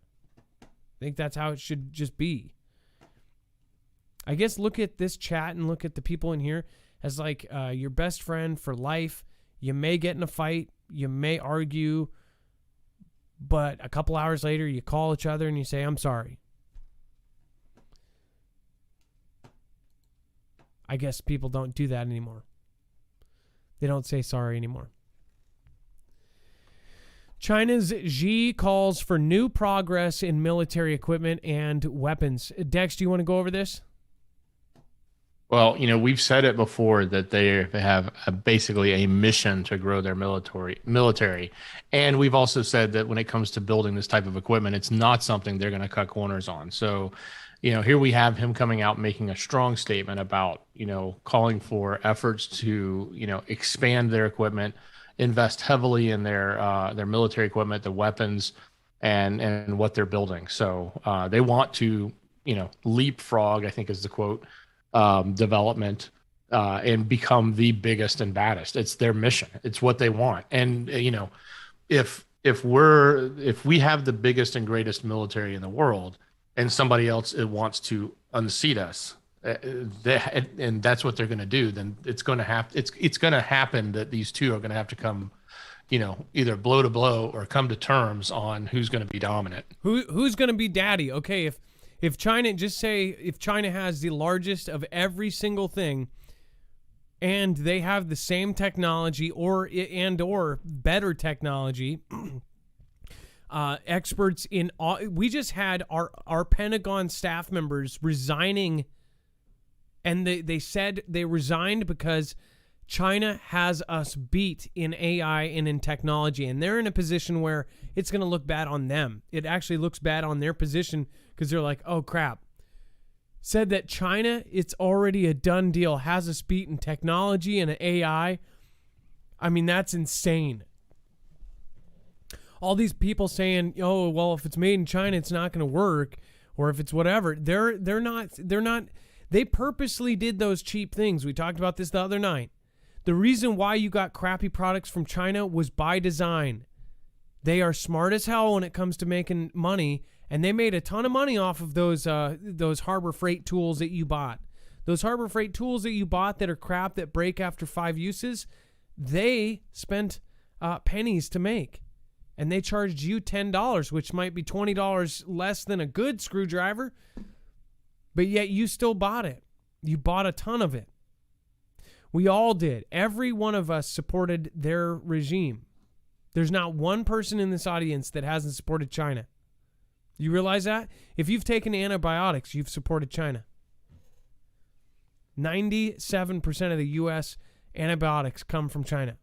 I think that's how it should just be. I guess look at this chat and look at the people in here as like your best friend for life. You may get in a fight. You may argue. But a couple hours later, you call each other and you say, I'm sorry. I guess people don't do that anymore. They don't say sorry anymore. China's Xi calls for new progress in military equipment and weapons. Dex, do you want to go over this? Well, we've said it before that they have basically a mission to grow their military. And we've also said that when it comes to building this type of equipment, it's not something they're going to cut corners on. So, here we have him coming out making a strong statement about, calling for efforts to, expand their equipment, invest heavily in their military equipment, the weapons, and what they're building. So they want to, leapfrog, I think is the quote, development and become the biggest and baddest. It's their mission. It's what they want. And if we have the biggest and greatest military in the world, and somebody else wants to unseat us, and that's what they're going to do, then it's going to happen that these two are going to have to come, either blow to blow or come to terms on who's going to be dominant. Who's going to be daddy? Okay, if China, just say if China has the largest of every single thing, and they have the same technology or better technology. Experts in we just had our Pentagon staff members resigning, and they said they resigned because China has us beat in AI and in technology, and they're in a position where it's going to look bad on them. It actually looks bad on their position because they're like, oh crap. Said that China, it's already a done deal, has us beat in technology and AI. I mean, that's insane. All these people saying, "Oh, well, if it's made in China, it's not going to work," or if it's whatever. They're not. They purposely did those cheap things. We talked about this the other night. The reason why you got crappy products from China was by design. They are smart as hell when it comes to making money, and they made a ton of money off of those Harbor Freight tools that you bought. Those Harbor Freight tools that you bought that are crap that break after 5 uses, they spent pennies to make. And they charged you $10, which might be $20 less than a good screwdriver, but yet you still bought it. You bought a ton of it. We all did. Every one of us supported their regime. There's not one person in this audience that hasn't supported China. You realize that? If you've taken antibiotics, you've supported China. 97% of the U.S. antibiotics come from China.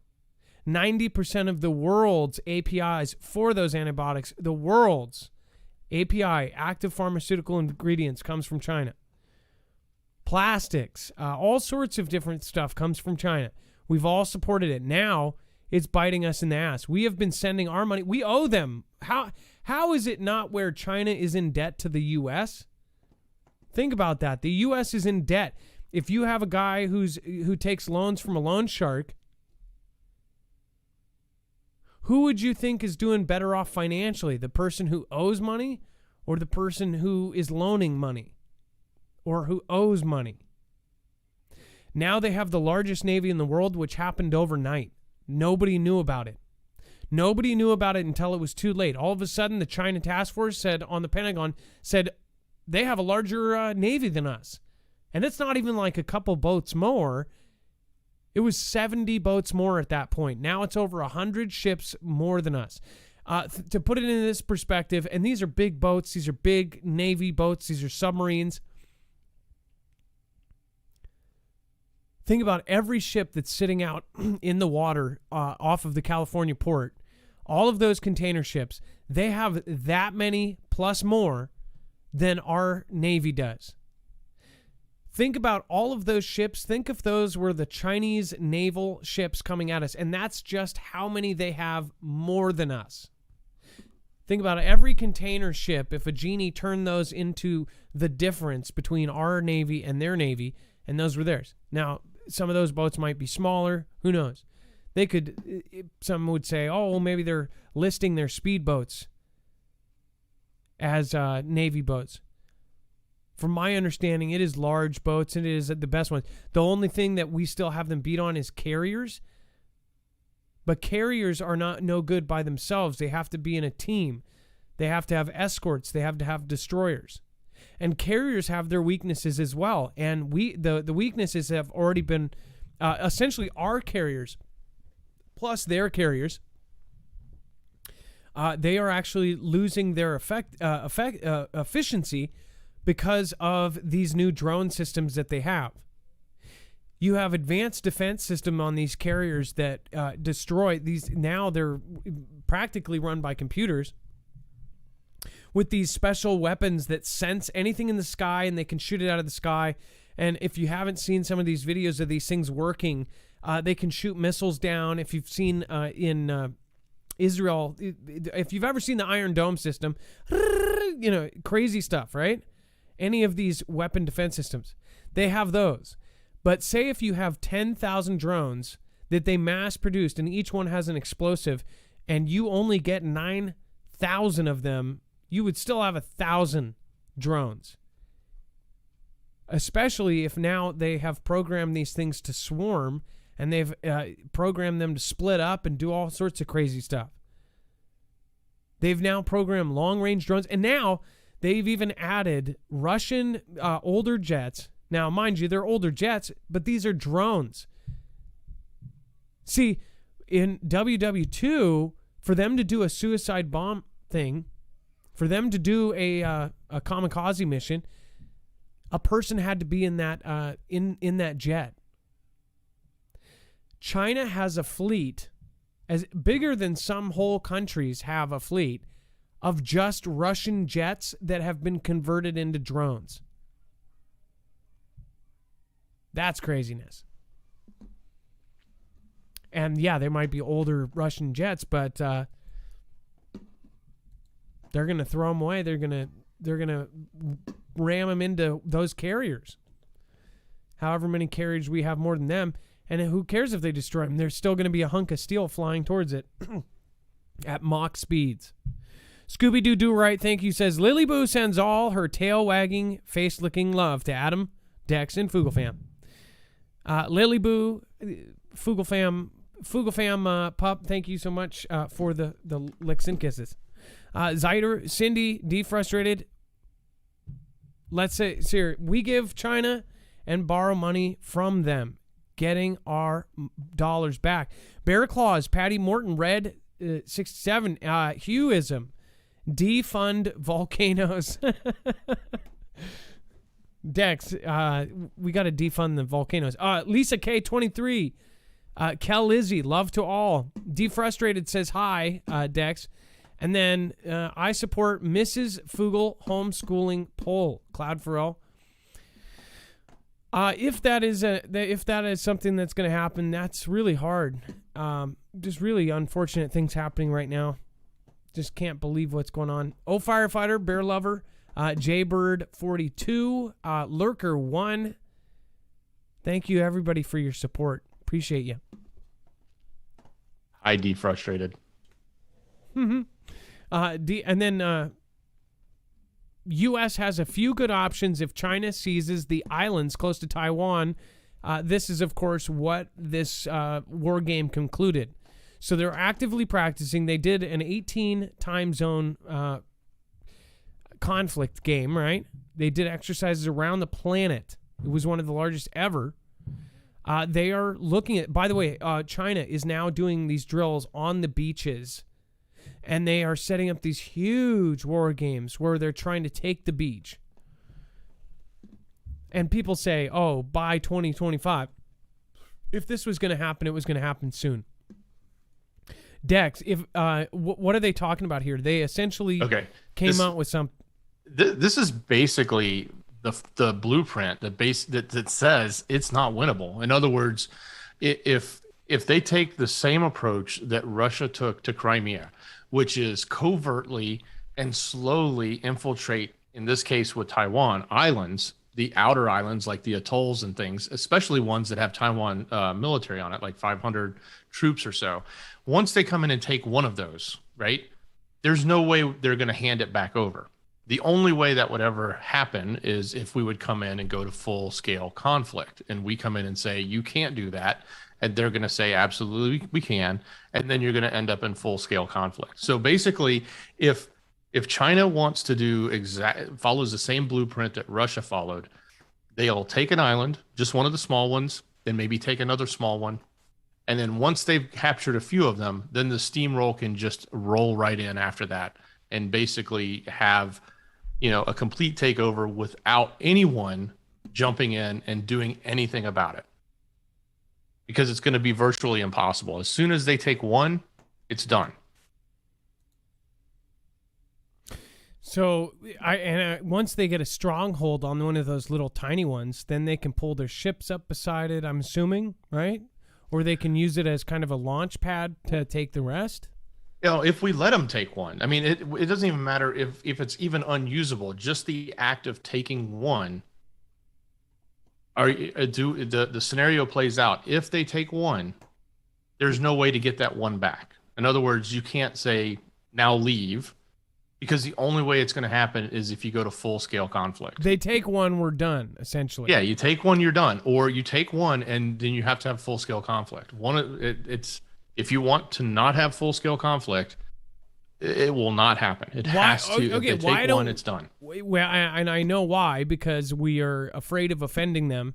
90% of the world's APIs for those antibiotics, the world's API, active pharmaceutical ingredients, comes from China. Plastics, all sorts of different stuff comes from China. We've all supported it. Now it's biting us in the ass. We have been sending our money. We owe them. How is it not where China is in debt to the U.S.? Think about that. The U.S. is in debt. If you have a guy who takes loans from a loan shark, who would you think is doing better off financially? The person who owes money or the person who is loaning money or who owes money? Now they have the largest navy in the world, which happened overnight. Nobody knew about it. Nobody knew about it until it was too late. All of a sudden, the China task force said on the Pentagon, said they have a larger navy than us. And it's not even like a couple boats more. It was 70 boats more at that point. Now it's over 100 ships more than us. To put it in this perspective, and these are big boats. These are big Navy boats. These are submarines. Think about every ship that's sitting out in the water off of the California port. All of those container ships, they have that many plus more than our Navy does. Think about all of those ships. Think if those were the Chinese naval ships coming at us, and that's just how many they have more than us. Think about it. Every container ship, if a genie turned those into the difference between our Navy and their Navy, and those were theirs. Now, some of those boats might be smaller. Who knows? They could, some would say, oh, well, maybe they're listing their speedboats as Navy boats. From my understanding, it is large boats, and it is the best ones. The only thing that we still have them beat on is carriers. But carriers are no good by themselves. They have to be in a team. They have to have escorts. They have to have destroyers. And carriers have their weaknesses as well. And the weaknesses have already been essentially our carriers plus their carriers. They are actually losing their efficiency because of these new drone systems that they have. You have advanced defense system on these carriers that destroy these. Now they're practically run by computers with these special weapons that sense anything in the sky, and they can shoot it out of the sky. And if you haven't seen some of these videos of these things working, they can shoot missiles down. If you've seen in Israel, if you've ever seen the Iron Dome system, crazy stuff, right? Any of these weapon defense systems, they have those. But say if you have 10,000 drones that they mass produced and each one has an explosive, and you only get 9,000 of them, you would still have 1,000 drones. Especially if now they have programmed these things to swarm, and they've programmed them to split up and do all sorts of crazy stuff. They've now programmed long-range drones, and now they've even added Russian older jets. Now, mind you, they're older jets, but these are drones. See, in WW2, for them to do a suicide bomb thing, for them to do a kamikaze mission, a person had to be in that in that jet. China has a fleet as bigger than some whole countries have a fleet of just Russian jets that have been converted into drones. That's craziness. And yeah, they might be older Russian jets, but they're going to throw them away. They're going to ram them into those carriers. However many carriers we have more than them, and who cares if they destroy them? There's still going to be a hunk of steel flying towards it at Mach speeds. Scooby-Doo Do Right, thank you, says Lily Boo sends all her tail-wagging, face-licking love to Adam, Dex, and Foogle Fam. Lily Boo, Foogle Fam pup, thank you so much for the licks and kisses. Zyder, Cindy, Defrustrated. Let's say, here, we give China and borrow money from them, getting our dollars back. Bear Claws, Patty Morton, Red 67, Hueism, defund volcanoes. Dex, we got to defund the volcanoes. Lisa K23, Kel Lizzie, love to all. Defrustrated says hi, Dex. And then I support Mrs. Foogle homeschooling poll. Cloud Pharrell. If that is something that's going to happen, that's really hard. Just really unfortunate things happening right now. Just can't believe what's going on. Oh, Firefighter, Bear Lover, Jaybird 42, Lurker 1. Thank you everybody for your support. Appreciate you. I defrustrated. Mm-hmm. And then U.S. has a few good options if China seizes the islands close to Taiwan. This is, of course, what this war game concluded. So they're actively practicing. They did an 18 time zone conflict game, right? They did exercises around the planet. It was one of the largest ever. They are looking at, by the way, China is now doing these drills on the beaches. And they are setting up these huge war games where they're trying to take the beach. And people say, oh, by 2025. If this was going to happen, it was going to happen soon. Dex, if what are they talking about here? They essentially came out with some... This is basically the blueprint that says it's not winnable. In other words, if they take the same approach that Russia took to Crimea, which is covertly and slowly infiltrate, in this case with Taiwan, islands, the outer islands like the atolls and things, especially ones that have Taiwan military on it, like 500 troops or so. Once they come in and take one of those, right, there's no way they're going to hand it back over. The only way that would ever happen is if we would come in and go to full scale conflict, and we come in and say, you can't do that. And they're going to say, absolutely, we can. And then you're going to end up in full scale conflict. So basically, if China wants to follows the same blueprint that Russia followed, they'll take an island, just one of the small ones, then maybe take another small one. And then once they've captured a few of them, then the steamroll can just roll right in after that and basically have, a complete takeover without anyone jumping in and doing anything about it. Because it's going to be virtually impossible. As soon as they take one, it's done. So, once they get a stronghold on one of those little tiny ones, then they can pull their ships up beside it, I'm assuming, right? Or they can use it as kind of a launch pad to take the rest. If we let them take one, I mean, it doesn't even matter if it's even unusable. Just the act of taking one, the scenario plays out. If they take one, there's no way to get that one back. In other words, you can't say now leave, because the only way it's going to happen is if you go to full scale conflict. They take one, we're done, essentially. Yeah, you take one, you're done, or you take one and then you have to have full scale conflict. It's if you want to not have full scale conflict, it will not happen. It has to. Okay, if they take one, it's done. Well, and I know why, because we are afraid of offending them.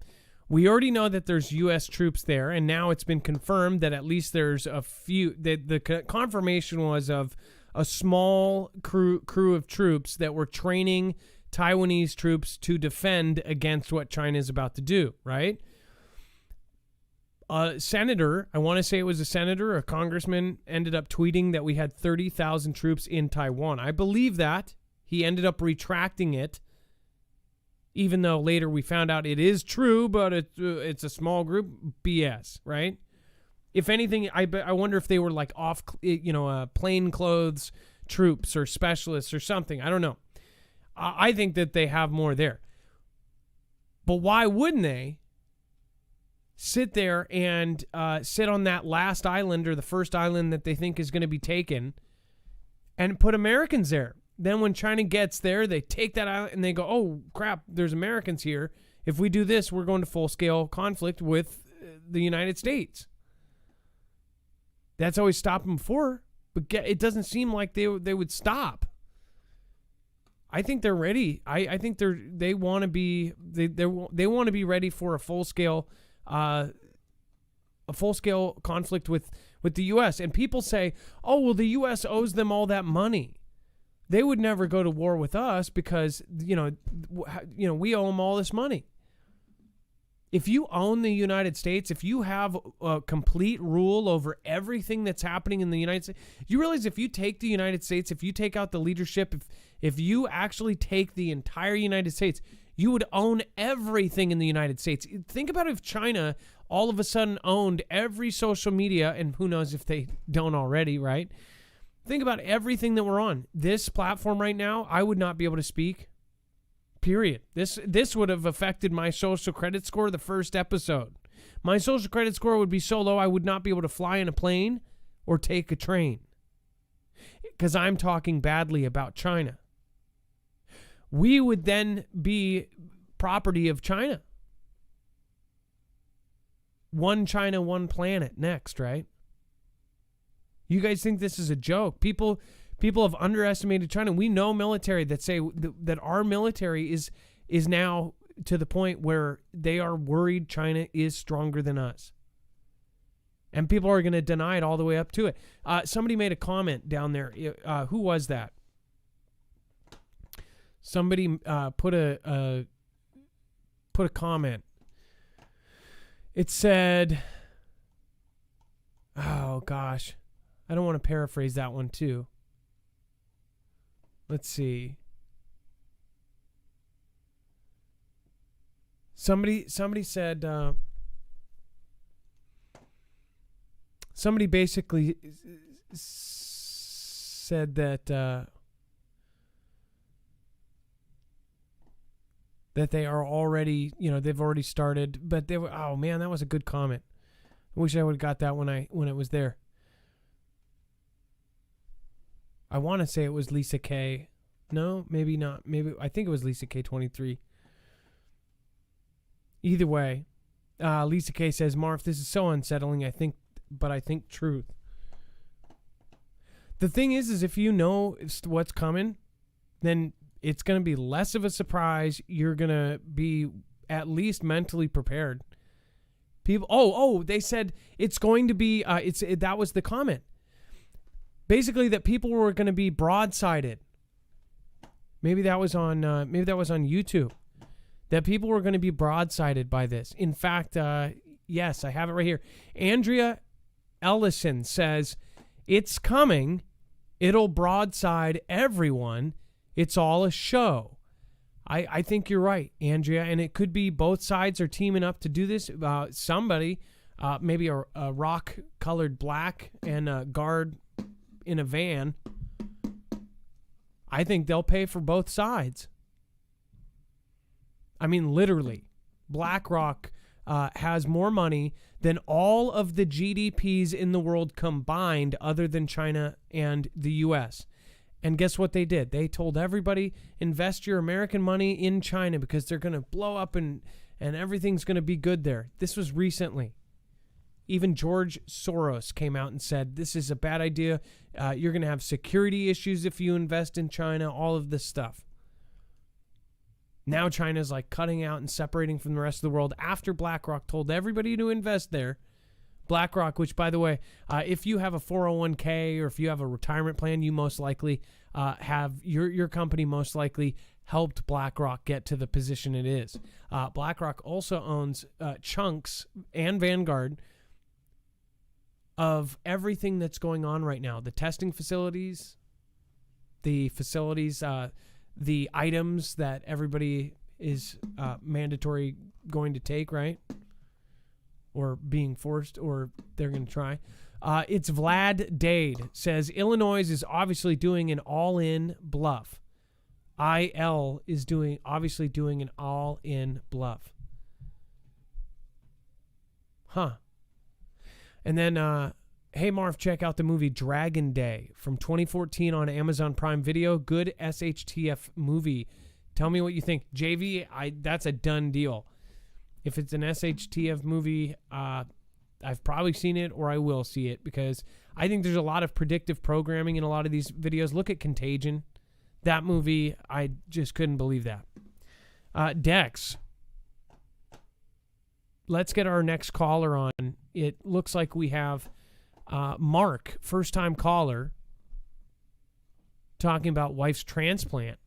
We already know that there's U.S. troops there, and now it's been confirmed that at least there's a few. The confirmation was of a small crew of troops that were training Taiwanese troops to defend against what China is about to do, right? A senator, I want to say it was a senator or a congressman, ended up tweeting that we had 30,000 troops in Taiwan. I believe that. He ended up retracting it, even though later we found out it is true, but it's a small group. BS, right? If anything, I wonder if they were like off, plain clothes troops or specialists or something. I don't know. I think that they have more there. But why wouldn't they sit there and sit on that last island or the first island that they think is going to be taken and put Americans there? Then when China gets there, they take that island and they go, oh, crap, there's Americans here. If we do this, we're going to full-scale conflict with the United States. That's always stopped them before, but it doesn't seem like they would stop. I think they're ready. I think they want to be ready for a full scale conflict with the U.S. And people say, oh well, the U.S. owes them all that money. They would never go to war with us because we owe them all this money. If you own the United States, if you have a complete rule over everything that's happening in the United States, you realize if you take the United States, if you take out the leadership, if you actually take the entire United States, you would own everything in the United States. Think about if China all of a sudden owned every social media, and who knows if they don't already, right? Think about everything that we're on. This platform right now, I would not be able to speak. Period. This would have affected my social credit score the first episode. My social credit score would be so low I would not be able to fly in a plane or take a train because I'm talking badly about China. We would then be property of China. One China, one planet next, right? You guys think this is a joke? People have underestimated China. We know military that say that our military is now to the point where they are worried China is stronger than us. And people are going to deny it all the way up to it. Somebody made a comment down there. Who was that? Somebody put a comment. It said, oh gosh, I don't want to paraphrase that one too. Let's see. Somebody said, somebody basically said that that they are already, they've already started, but they were, oh man, that was a good comment. I wish I would have got that when it was there. I want to say it was Lisa Kay. No, maybe not. Maybe I think it was Lisa K23. Either way, Lisa K says, Marf, this is so unsettling. I think truth. The thing is if you know what's coming, then it's going to be less of a surprise. You're going to be at least mentally prepared. People, they said it's going to be, that was the comment. Basically that people were going to be broadsided. Maybe that was on YouTube. That people were going to be broadsided by this. In fact, yes, I have it right here. Andrea Ellison says, it's coming. It'll broadside everyone. It's all a show. I think you're right, Andrea, and it could be both sides are teaming up to do this. Somebody, maybe a rock-colored black and a guard in a van. I think they'll pay for both sides. I mean, literally, BlackRock has more money than all of the GDPs in the world combined other than China and the U.S. And guess what they did? They told everybody, invest your American money in China because they're going to blow up and everything's going to be good there. This was recently. Even George Soros came out and said, this is a bad idea. You're going to have security issues if you invest in China, all of this stuff. Now China's like cutting out and separating from the rest of the world after BlackRock told everybody to invest there. BlackRock, which, by the way, if you have a 401k or if you have a retirement plan, you most likely have your company most likely helped BlackRock get to the position it is. BlackRock also owns chunks and Vanguard of everything that's going on right now. The testing facilities, the items that everybody is mandatory going to take, right? Or being forced, or they're going to try. It's Vlad Dade says, Illinois is obviously doing an all-in bluff. IL is obviously doing an all-in bluff. Huh. And then, hey, Marv, check out the movie Dragon Day from 2014 on Amazon Prime Video. Good SHTF movie. Tell me what you think. JV, that's a done deal. If it's an SHTF movie, I've probably seen it or I will see it because I think there's a lot of predictive programming in a lot of these videos. Look at Contagion. That movie, I just couldn't believe that. Dex, let's get our next caller on. It looks like we have Mark, first-time caller, talking about wife's transplant.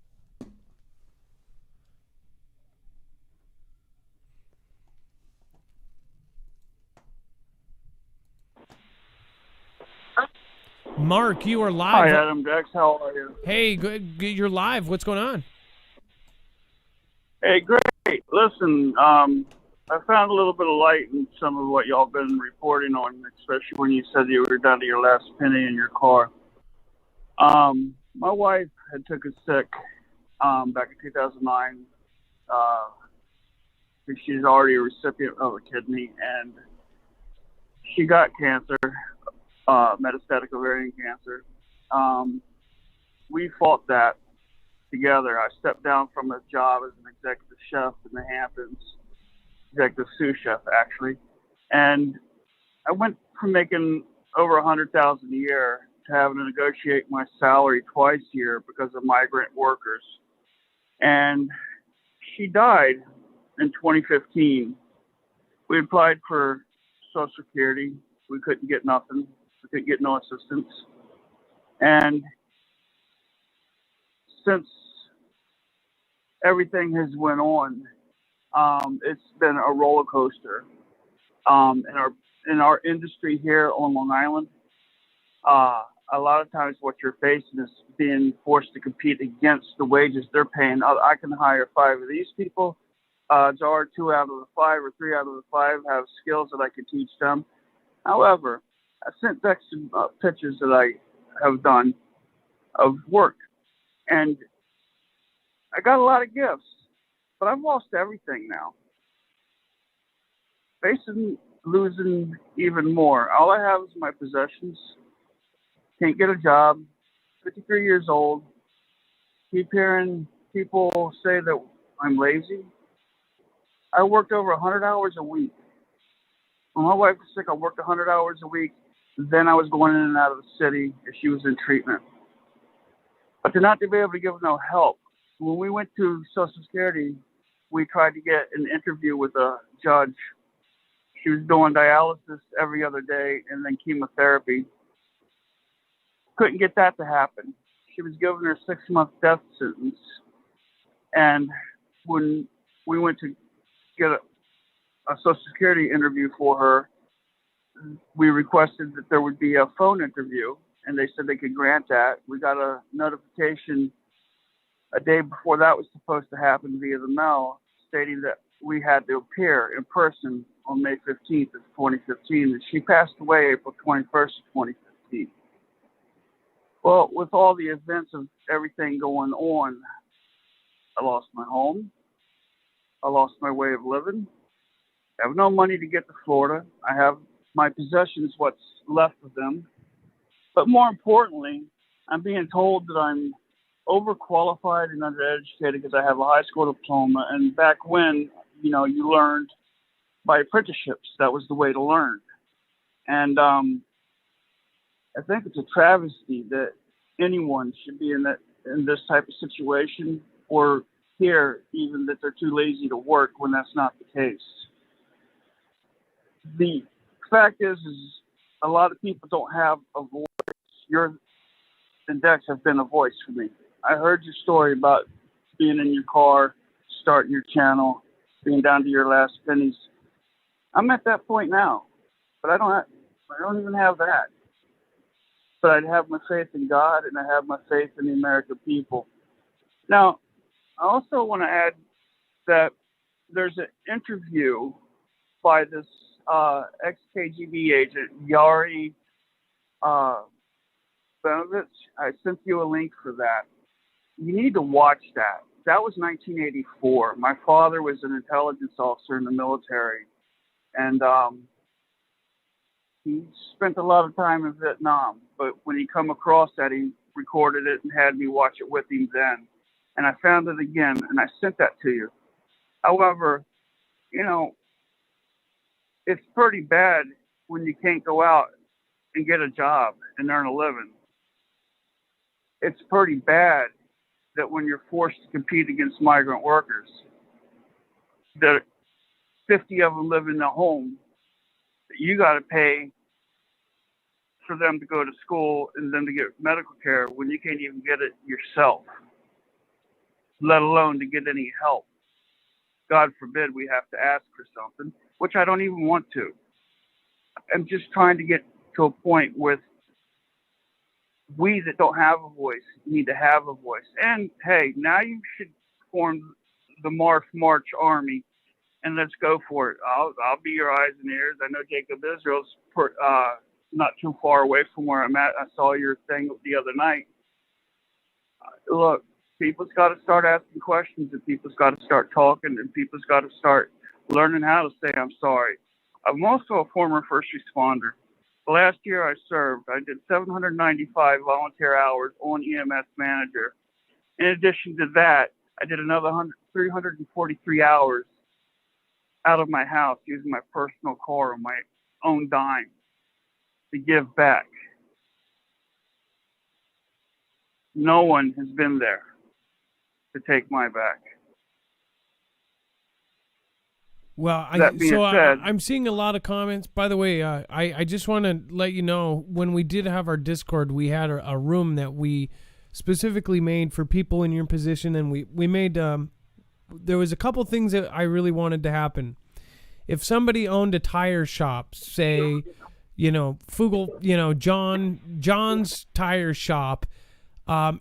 Mark, you are live. Hi, Adam Dex. How are you? Hey, good. You're live. What's going on? Hey, great. Listen, I found a little bit of light in some of what y'all been reporting on, especially when you said you were down to your last penny in your car. My wife had took a sick back in 2009. She's already a recipient of a kidney, and she got cancer. Metastatic ovarian cancer. We fought that together. I stepped down from a job as an executive chef in the Hamptons, executive sous chef actually, and I went from making over $100,000 a year to having to negotiate my salary twice a year because of migrant workers. And she died in 2015. We applied for Social Security. We couldn't get nothing. We couldn't get no assistance. And since everything has went on, it's been a roller coaster. In our industry here on Long Island, a lot of times what you're facing is being forced to compete against the wages they're paying. I can hire 5 of these people. Odds are 2 out of the 5 or 3 out of the 5 have skills that I could teach them. However, I sent Dex some pictures that I have done of work, and I got a lot of gifts, but I've lost everything now. Facing losing even more. All I have is my possessions. Can't get a job. 53 years old. keep hearing people say that I'm lazy. I worked over 100 hours a week. When my wife was sick, I worked 100 hours a week. Then I was going in and out of the city if she was in treatment. But to not to be able to give no help. When we went to Social Security, we tried to get an interview with a judge. She was doing dialysis every other day and then chemotherapy. Couldn't get that to happen. She was given her 6-month death sentence. And when we went to get a Social Security interview for her, we requested that there would be a phone interview, and they said they could grant that. We got a notification a day before that was supposed to happen via the mail, stating that we had to appear in person on May 15th of 2015, and she passed away April 21st of 2015. Well, with all the events of everything going on, I lost my home. I lost my way of living. I have no money to get to Florida. I have my possessions, what's left of them. But more importantly, I'm being told that I'm overqualified and undereducated because I have a high school diploma. And back when, you learned by apprenticeships. That was the way to learn. And I think it's a travesty that anyone should be in this type of situation, or hear even that they're too lazy to work when that's not the case. The fact is a lot of people don't have a voice. Your Dex have been a voice for me. I heard your story about being in your car, starting your channel, being down to your last pennies. I'm at that point now, but I don't even have that. But I have my faith in God, and I have my faith in the American people. Now, I also want to add that there's an interview by this ex-KGB agent, Yari Benovich. I sent you a link for that. You need to watch that. That was 1984. My father was an intelligence officer in the military, and he spent a lot of time in Vietnam. But when he come across that, he recorded it and had me watch it with him then. And I found it again, and I sent that to you. However, it's pretty bad when you can't go out and get a job and earn a living. It's pretty bad that when you're forced to compete against migrant workers, that 50 of them live in a home that you got to pay for them to go to school and them to get medical care when you can't even get it yourself, let alone to get any help. God forbid we have to ask for something, which I don't even want to. I'm just trying to get to a point with we that don't have a voice need to have a voice. And hey, now you should form the March Army, and let's go for it. I'll be your eyes and ears. I know Jacob Israel's not too far away from where I'm at. I saw your thing the other night. Look, people's got to start asking questions, and people's got to start talking, and people's got to start learning how to say I'm sorry. I'm also a former first responder. The last year I served, I did 795 volunteer hours on EMS manager. In addition to that, I did another 343 hours out of my house using my personal car on my own dime to give back. No one has been there to take my back. Well, I'm seeing a lot of comments. By the way, I just want to let you know, when we did have our Discord, we had a room that we specifically made for people in your position, and we made there was a couple things that I really wanted to happen. If somebody owned a tire shop, say, Foogle, John's tire shop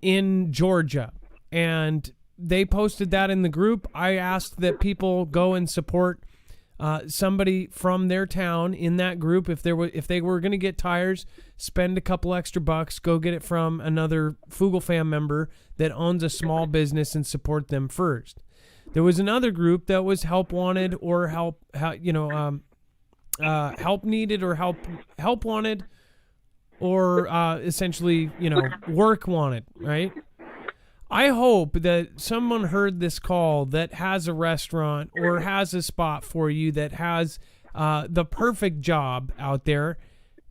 in Georgia, and they posted that in the group, I asked that people go and support somebody from their town in that group. If they were going to get tires, spend a couple extra bucks, go get it from another Foogle fam member that owns a small business and support them first. There was another group that was help wanted or help needed or help wanted, or essentially, work wanted, right? I hope that someone heard this call that has a restaurant or has a spot for you that has the perfect job out there.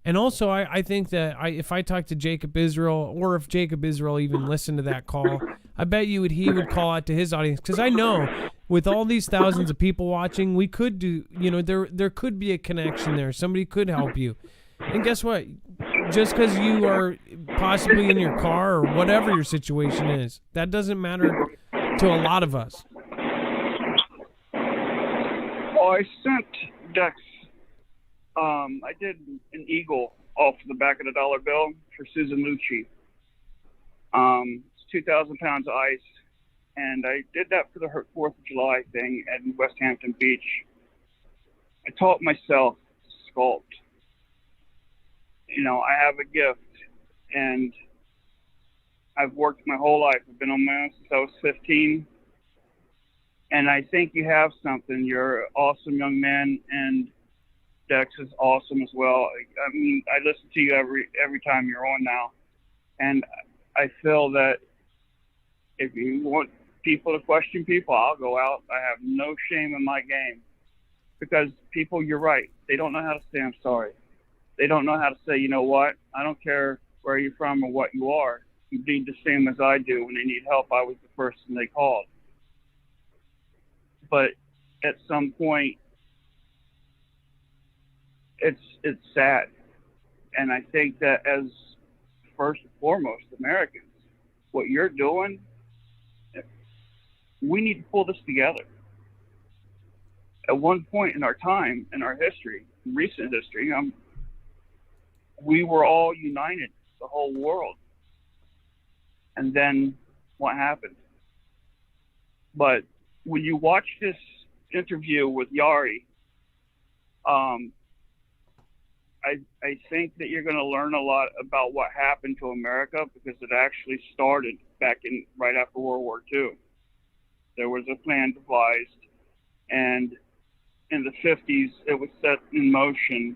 And also, I think that if I talk to Jacob Israel, or if Jacob Israel even listened to that call, I bet he would call out to his audience. Because I know with all these thousands of people watching, we could do, there could be a connection there. Somebody could help you. And guess what? Just because you are possibly in your car or whatever your situation is, that doesn't matter to a lot of us. Oh, I sent Dex. I did an eagle off the back of the dollar bill for Susan Lucci. It's 2,000 pounds of ice, and I did that for the 4th of July thing at West Hampton Beach. I taught myself to sculpt. I have a gift, and I've worked my whole life. I've been on my own since I was 15, and I think you have something. You're an awesome young man, and Dex is awesome as well. I mean, I listen to you every time you're on now, and I feel that if you want people to question people, I'll go out. I have no shame in my game, because people, you're right, they don't know how to say I'm sorry. They don't know how to say, you know what, I don't care where you're from or what you are. You need the same as I do. When they need help, I was the person they called. But at some point, it's sad. And I think that as first and foremost Americans, what you're doing, we need to pull this together. At one point in our time, in our history, recent history, we were all united, the whole world. And then what happened? But when you watch this interview with Yari, I think that you're going to learn a lot about what happened to America, because it actually started back right after World War II. There was a plan devised, and in the 50s it was set in motion,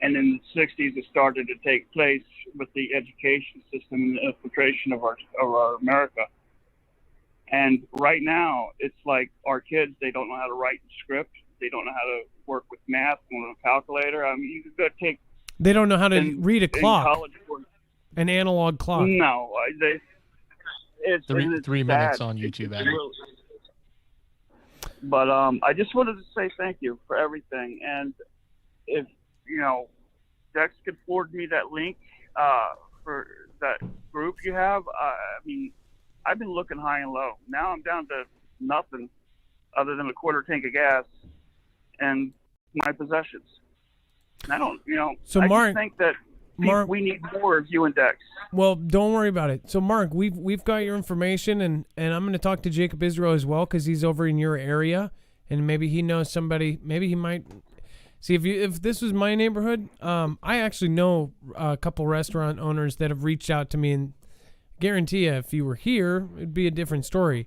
and in the 60s it started to take place with the education system and the infiltration of our America. And right now it's like our kids, they don't know how to write the script. They don't know how to work with math on a calculator. I mean, you could go take. They don't know how to read a clock, an analog clock. No, it's 3 minutes on YouTube. But I just wanted to say thank you for everything. And if Dex could forward me that link for that group you have. I mean, I've been looking high and low. Now I'm down to nothing other than a quarter tank of gas and my possessions. And I don't, So I Mark, just think that we need more of you and Dex. Well, don't worry about it. So Mark, we've got your information, and I'm going to talk to Jacob Israel as well, because he's over in your area, and maybe he knows somebody. Maybe he might see if this was my neighborhood. I actually know a couple restaurant owners that have reached out to me, and guarantee you, if you were here, it'd be a different story.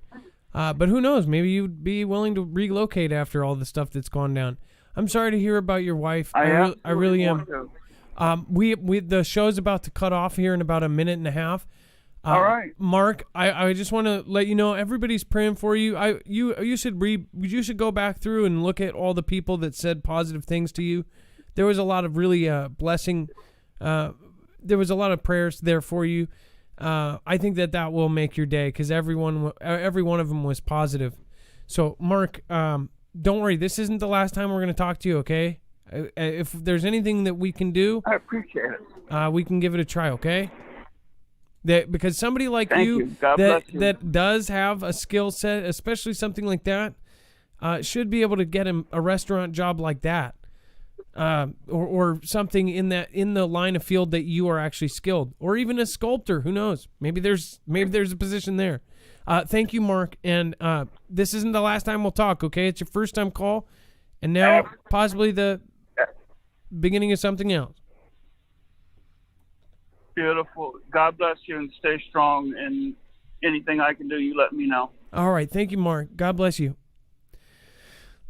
But who knows? Maybe you'd be willing to relocate after all the stuff that's gone down. I'm sorry to hear about your wife. I really am. We the show's about to cut off here in about a minute and a half. All right, Mark. I just want to let you know everybody's praying for you. You should go back through and look at all the people that said positive things to you. There was a lot of really blessing. There was a lot of prayers there for you. I think that will make your day, because every one of them was positive. So Mark, don't worry. This isn't the last time we're going to talk to you. Okay. If there's anything that we can do, I appreciate it. We can give it a try, okay? Because somebody like Thank you, that does have a skill set, especially something like that, should be able to get a restaurant job like that, or something in the line of field that you are actually skilled, or even a sculptor. Who knows? Maybe there's a position there. Thank you, Mark, and this isn't the last time we'll talk, okay? It's your first time call, and now possibly the beginning of something else. Beautiful. God bless you, and stay strong. And anything I can do, you let me know. All right. Thank you, Mark. God bless you.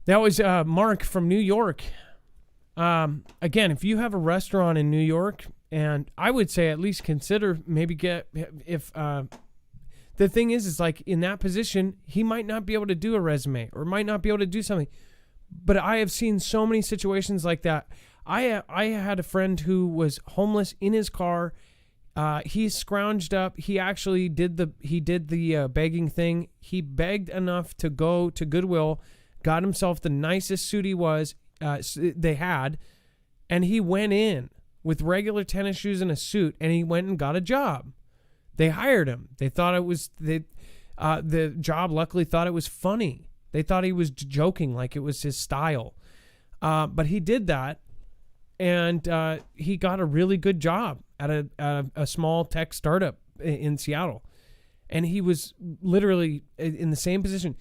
That was Mark from New York. Again, if you have a restaurant in New York, and I would say at least consider maybe if the thing is like in that position, he might not be able to do a resume or might not be able to do something. But I have seen so many situations like that. I had a friend who was homeless in his car. He scrounged up. He actually did the begging thing. He begged enough to go to Goodwill, got himself the nicest suit they had, and he went in with regular tennis shoes and a suit, and he went and got a job. They hired him. They thought it was the job. Luckily, thought it was funny. They thought he was joking, like it was his style. But he did that, and he got a really good job at a small tech startup in Seattle. And he was literally in the same position.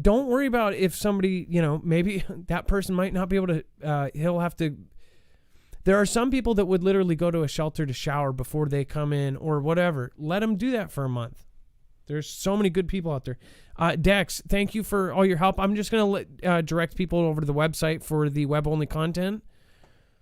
Don't worry about if somebody, maybe that person might not be able to, he'll have to. There are some people that would literally go to a shelter to shower before they come in or whatever. Let them do that for a month. There's so many good people out there. Dex, thank you for all your help. I'm just going to direct people over to the website for the web-only content.